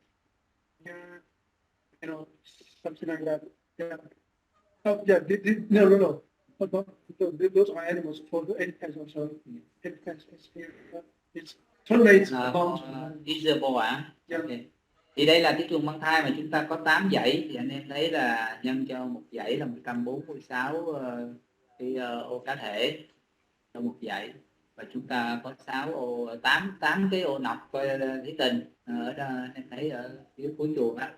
something like that. Yeah. Oh, yeah. No. Those are animals for the elephants also. Elephants is here. It's tolerate amount. Visible ạ. Yeah. Okay. Thì đây là cái chuồng mang thai mà chúng ta có 8 dãy, thì anh em thấy là nhân cho một dãy là 146 cái ô cá thể trong một dãy, và chúng ta có 8 cái ô nọc thí tình ở đó, em thấy ở phía cuối chuồng á,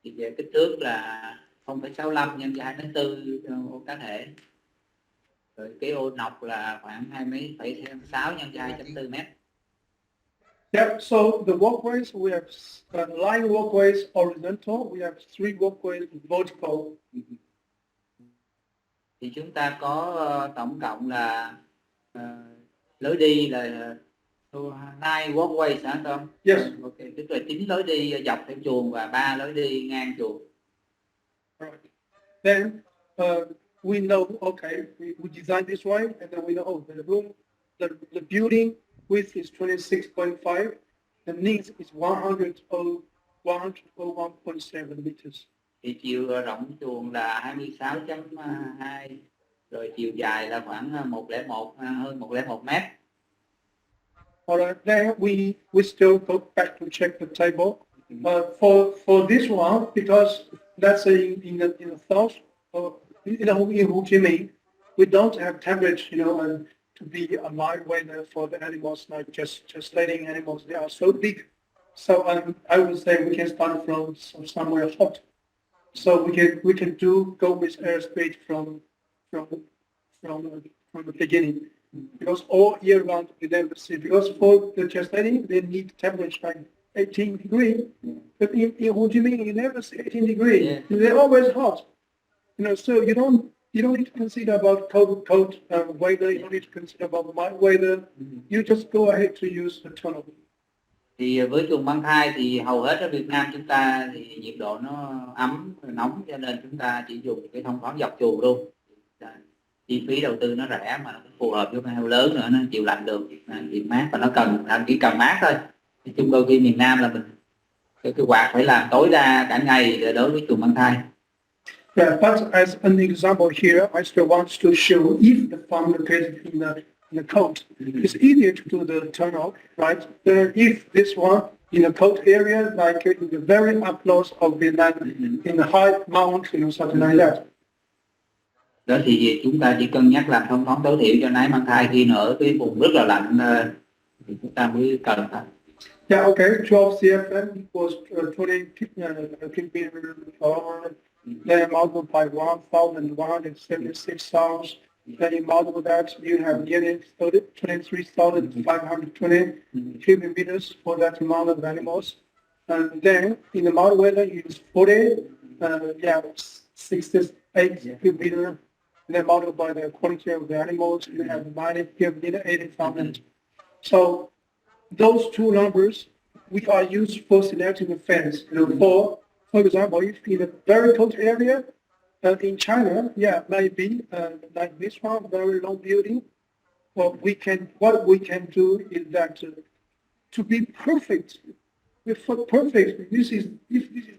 thì về kích thước là 0,65 nhân cho 2,4 ô cá thể, rồi cái ô nọc là khoảng 2,6 nhân cho 2,4 mét. Yeah, so the walkways, we have line walkways horizontal, we have 3 walkways vertical. Thì chúng ta có tổng cộng là lối đi là 9 walkways hả Tom? Yes. Okay. Tức là 9 lối đi dọc theo chuồng và 3 lối đi ngang chuồng. Right. Then we know, okay, we design this way, and then we know, the room, the building width is 26.5, the needs is 101.7 meters. Thì chiều rộng chuồng là 26.2, rồi chiều dài là khoảng 101, hơn 101 mét. Alright, then we still go back to check the table. For this one, because let's say in the south, in Ho Chi Minh, we don't have temperature, and to be a mild weather for the animals, like gestating animals. They are so big. So I would say we can start from somewhere hot. So we can go with airspeed from the beginning. Because all year round we never see. Because for the gestating, they need temperature like 18 degrees. But in Ho Chi Minh, you never see 18 degrees. Yeah. They're always hot. So you don't need to consider about cold weather. You don't need to consider about mild weather. You just go ahead to use the tunnel. Thì với chuồng mang thai thì hầu hết ở Việt Nam chúng ta thì nhiệt độ nó ấm, nóng, cho nên chúng ta chỉ dùng cái thông thoáng dọc chuồng luôn. Chi phí đầu tư nó rẻ mà nó phù hợp với con heo lớn nữa, nó chịu lạnh được, chịu mát, và nó chỉ cần mát thôi. Thì chung đôi khi miền Nam là mình cái quạt phải làm tối đa cả ngày đối với chuồng mang thai. Yeah, but as an example here, I still want to show if the farm located in the coast, it's easier to do the turnout, right? If this one in a cold area, like in the very up close of Vietnam, in the high mountain or something like that. Đó thì chúng ta chỉ cân nhắc làm thông thoáng tối thiểu cho nái mang thai khi nó ở cái vùng rất là lạnh thì chúng ta mới cần thôi. Yeah, okay. 12 CFM equals 20 kpm per hour. Then multiplied by 1,176 sounds. Then you multiply that, you have nearly 23,520 cubic meters for that amount of animals. And then in the mild weather, you use 68 cubic meters. And then multiply the quantity of the animals, you have 90 cubic meters, 80,000. So those two numbers we are used for selecting the fence. For example, if in a very cold area in China, maybe like this one, very long building. What we can do is that to be perfect. If this is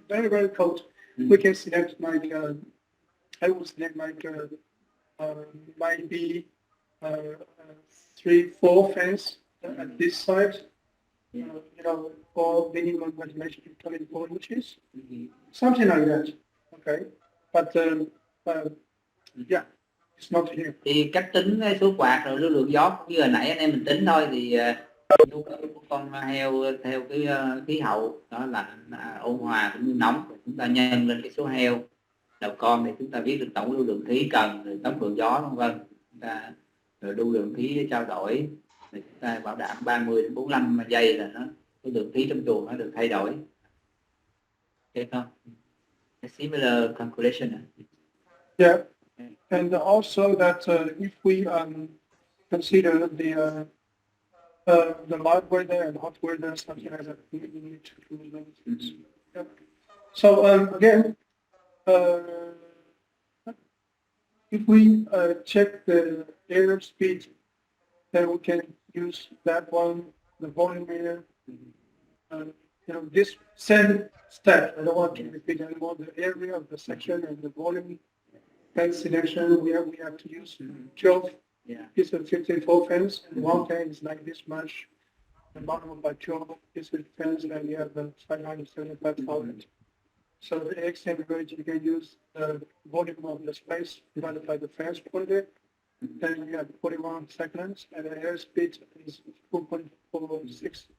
very very cold, we can select like I would select like maybe 3-4 fence at this side. For minimum ventilation 24 inches, something like that. Okay, but Yeah, it's not here. Thì cách tính cái số quạt rồi lưu lượng gió như hồi nãy anh em mình tính thôi, thì nhu cầu của con heo theo cái khí hậu đó là ôn hòa cũng như nóng, chúng ta nhân lên cái số heo đầu con thì chúng ta biết được tổng lưu lượng khí cần, rồi tốc độ gió vân vân, chúng ta rồi lưu lượng khí trao đổi, rồi chúng ta bảo đảm 30 đến 45 giây là nó cái lượng khí trong chuồng nó được thay đổi. Okay không? A similar calculation. Yeah, and also that if we consider the mild weather and hot weather, something like that, we need to do those. Yeah. So again, if we check the air speed, then we can use that one, the volume air. This same step. I don't want to repeat anymore. The area of the section and the volume fan selection. We have to use 12 pieces of 54 fans, and one fan is like this much. The bottom by 12 pieces of fans, and you have the 575,000. So the extent range, you can use the volume of the space divided by the fans quantity. Then you have 41 seconds, and the air speed is 4.46.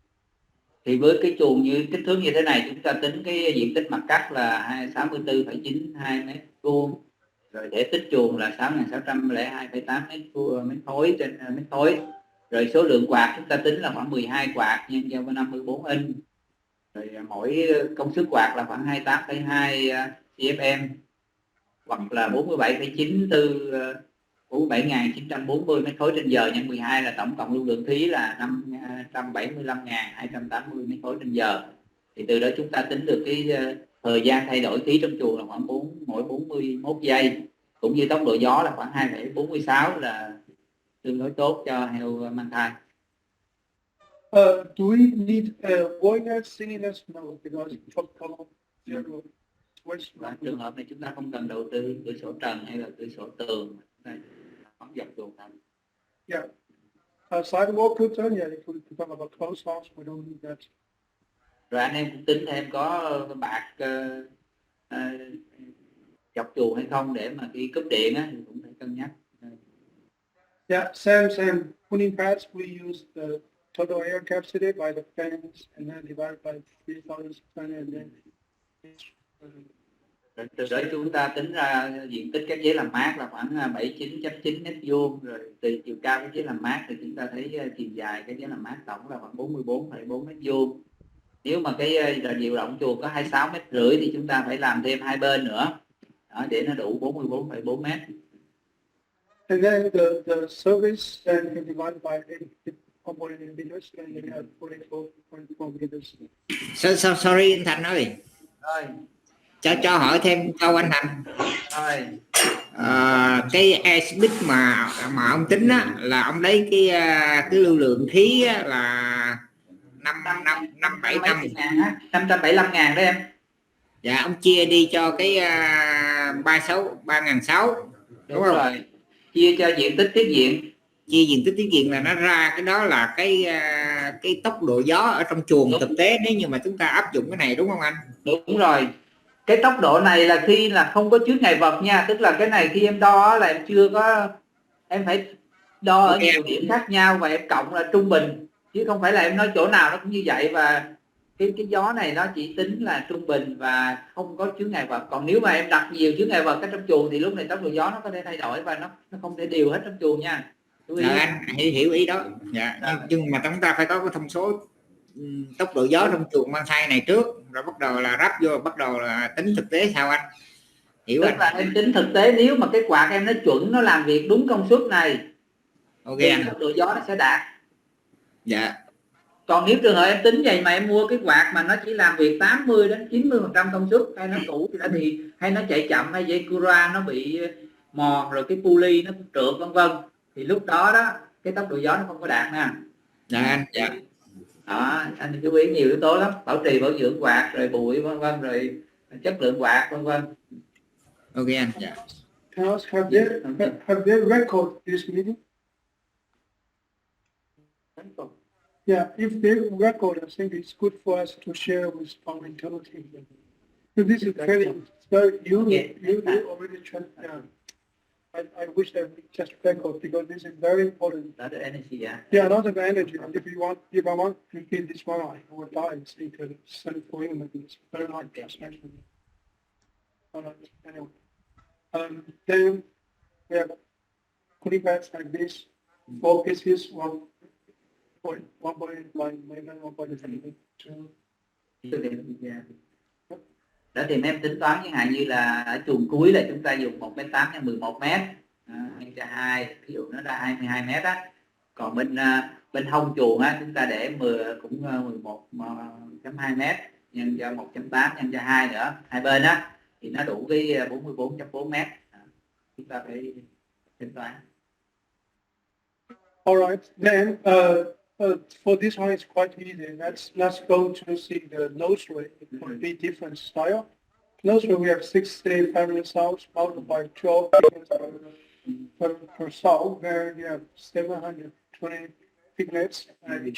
Thì với cái chuồng như kích thước như thế này, chúng ta tính cái diện tích mặt cắt là 64,92 mét vuông, rồi thể tích chuồng là 6.602,8 mét khối trên mét khối, rồi số lượng quạt chúng ta tính là khoảng 12 quạt nhân cho 54 inch, rồi mỗi công suất quạt là khoảng 28,2 CFM hoặc là 47,94 47.940 mét khối trên giờ nhân 12 là tổng cộng lưu lượng khí là 575.280 mét khối trên giờ. Thì từ đó chúng ta tính được cái thời gian thay đổi khí trong chuồng là khoảng mỗi 41 giây, cũng như tốc độ gió là khoảng 2,46 là tương đối tốt cho heo mang thai. Do we need boiler singleness? No, because zero. Và trường hợp này chúng ta không cần đầu tư cửa sổ trần hay là cửa sổ tường, phóng dọc chuồng thành. Yeah. Sidewall curtain, yeah, if we talk about closed house, we don't need that. Rồi anh em cũng tính thêm có bạc dọc chuồng hay không để mà khi cúp điện á thì cũng phải cân nhắc. Yeah, same. Cooling pads, we use the total air capacity by the fans and then divide by 3,600 and then. Rồi từ đó chúng ta tính ra diện tích các ghế làm mát là khoảng 79.9 mét vuông, rồi từ chiều cao các ghế làm mát thì chúng ta thấy chiều dài các ghế làm mát tổng là khoảng 44,4 mét vuông. Nếu mà cái diều động chuồng có 26,5 mét thì chúng ta phải làm thêm hai bên nữa đó, để nó đủ 44,4 mét. And then the service then can divide by 8 meters and you have 44.4 meters. Sorry anh Thành ơi. Rồi. Cho hỏi thêm câu anh Thành. Rồi. Cái airspeed mà ông tính á, là ông lấy cái lưu lượng khí á, là 575.000 đó em. Dạ ông chia đi cho cái 3.600. Đúng rồi. Chia cho diện tích tiết diện. Chia diện tích tiết diện là nó ra cái đó là cái tốc độ gió ở trong chuồng thực tế nếu như mà chúng ta áp dụng cái này, đúng không anh? Đúng rồi. Cái tốc độ này là khi là không có chứa ngày vật nha, tức là cái này khi em đo là em chưa có, em phải đo ở nhiều điểm khác nhau và em cộng là trung bình, chứ không phải là em nói chỗ nào nó cũng như vậy. Và cái gió này nó chỉ tính là trung bình và không có chứa ngày vật. Còn nếu mà em đặt nhiều chứa ngày vật ở trong chuồng thì lúc này tốc độ gió nó có thể thay đổi và nó không thể đều hết trong chuồng nha. Anh hiểu ý đó. Dạ. Nhưng mà chúng ta phải có cái thông số tốc độ gió trong chuồng mang thai này trước, rồi bắt đầu là ráp vô, bắt đầu là tính thực tế sao anh? Hiểu tức anh? là em tính thực tế, nếu mà cái quạt em nó chuẩn, nó làm việc đúng công suất này, ok thì anh, tốc độ gió nó sẽ đạt. dạ. Còn nếu trường hợp em tính vậy mà em mua cái quạt mà nó chỉ làm việc 80 đến 90% công suất, hay nó cũ thì hay nó chạy chậm, hay dây cura nó bị mòn, rồi cái pulley nó trượt vân vân, thì lúc đó cái tốc độ gió nó không có đạt nha. Dạ anh. Dạ. Đó, anh chú ý nhiều yếu tố lắm, bảo trì bảo dưỡng quạt, rồi bụi vân vân, rồi chất lượng quạt vân vân. Ok anh. Dạ. Have they record this meeting? Yeah, if they record, I think it's good for us to share with our internal team. So this is very, so you already tried. I wish that we just record because this is very important. Đó là energy à. Yeah, not of energy. And if I want to repeat this one, I would die. It's equal to for him. It's very hard to explain. Anyway, then we have putting bags like this. 4 pieces, 1.1 meter, 1.2. Đó thì em tính toán chẳng hạn như là ở chuồng cuối là chúng ta dùng 1,8 x 11 mét nhân cho 2, ví dụ nó ra 22 mét á. Còn bên hông chuồng á chúng ta để 11,2 mét nhân cho 1,8 nhân cho 2 nữa, hai bên á thì nó đủ cái 44,4 mét. Chúng ta phải tính toán. All right, then for this one it's quite easy. Let's go to see the nose rate. It could be different style. Nose rate we have 60 family cells multiplied 12 per cell, where you have 720 piglets, and each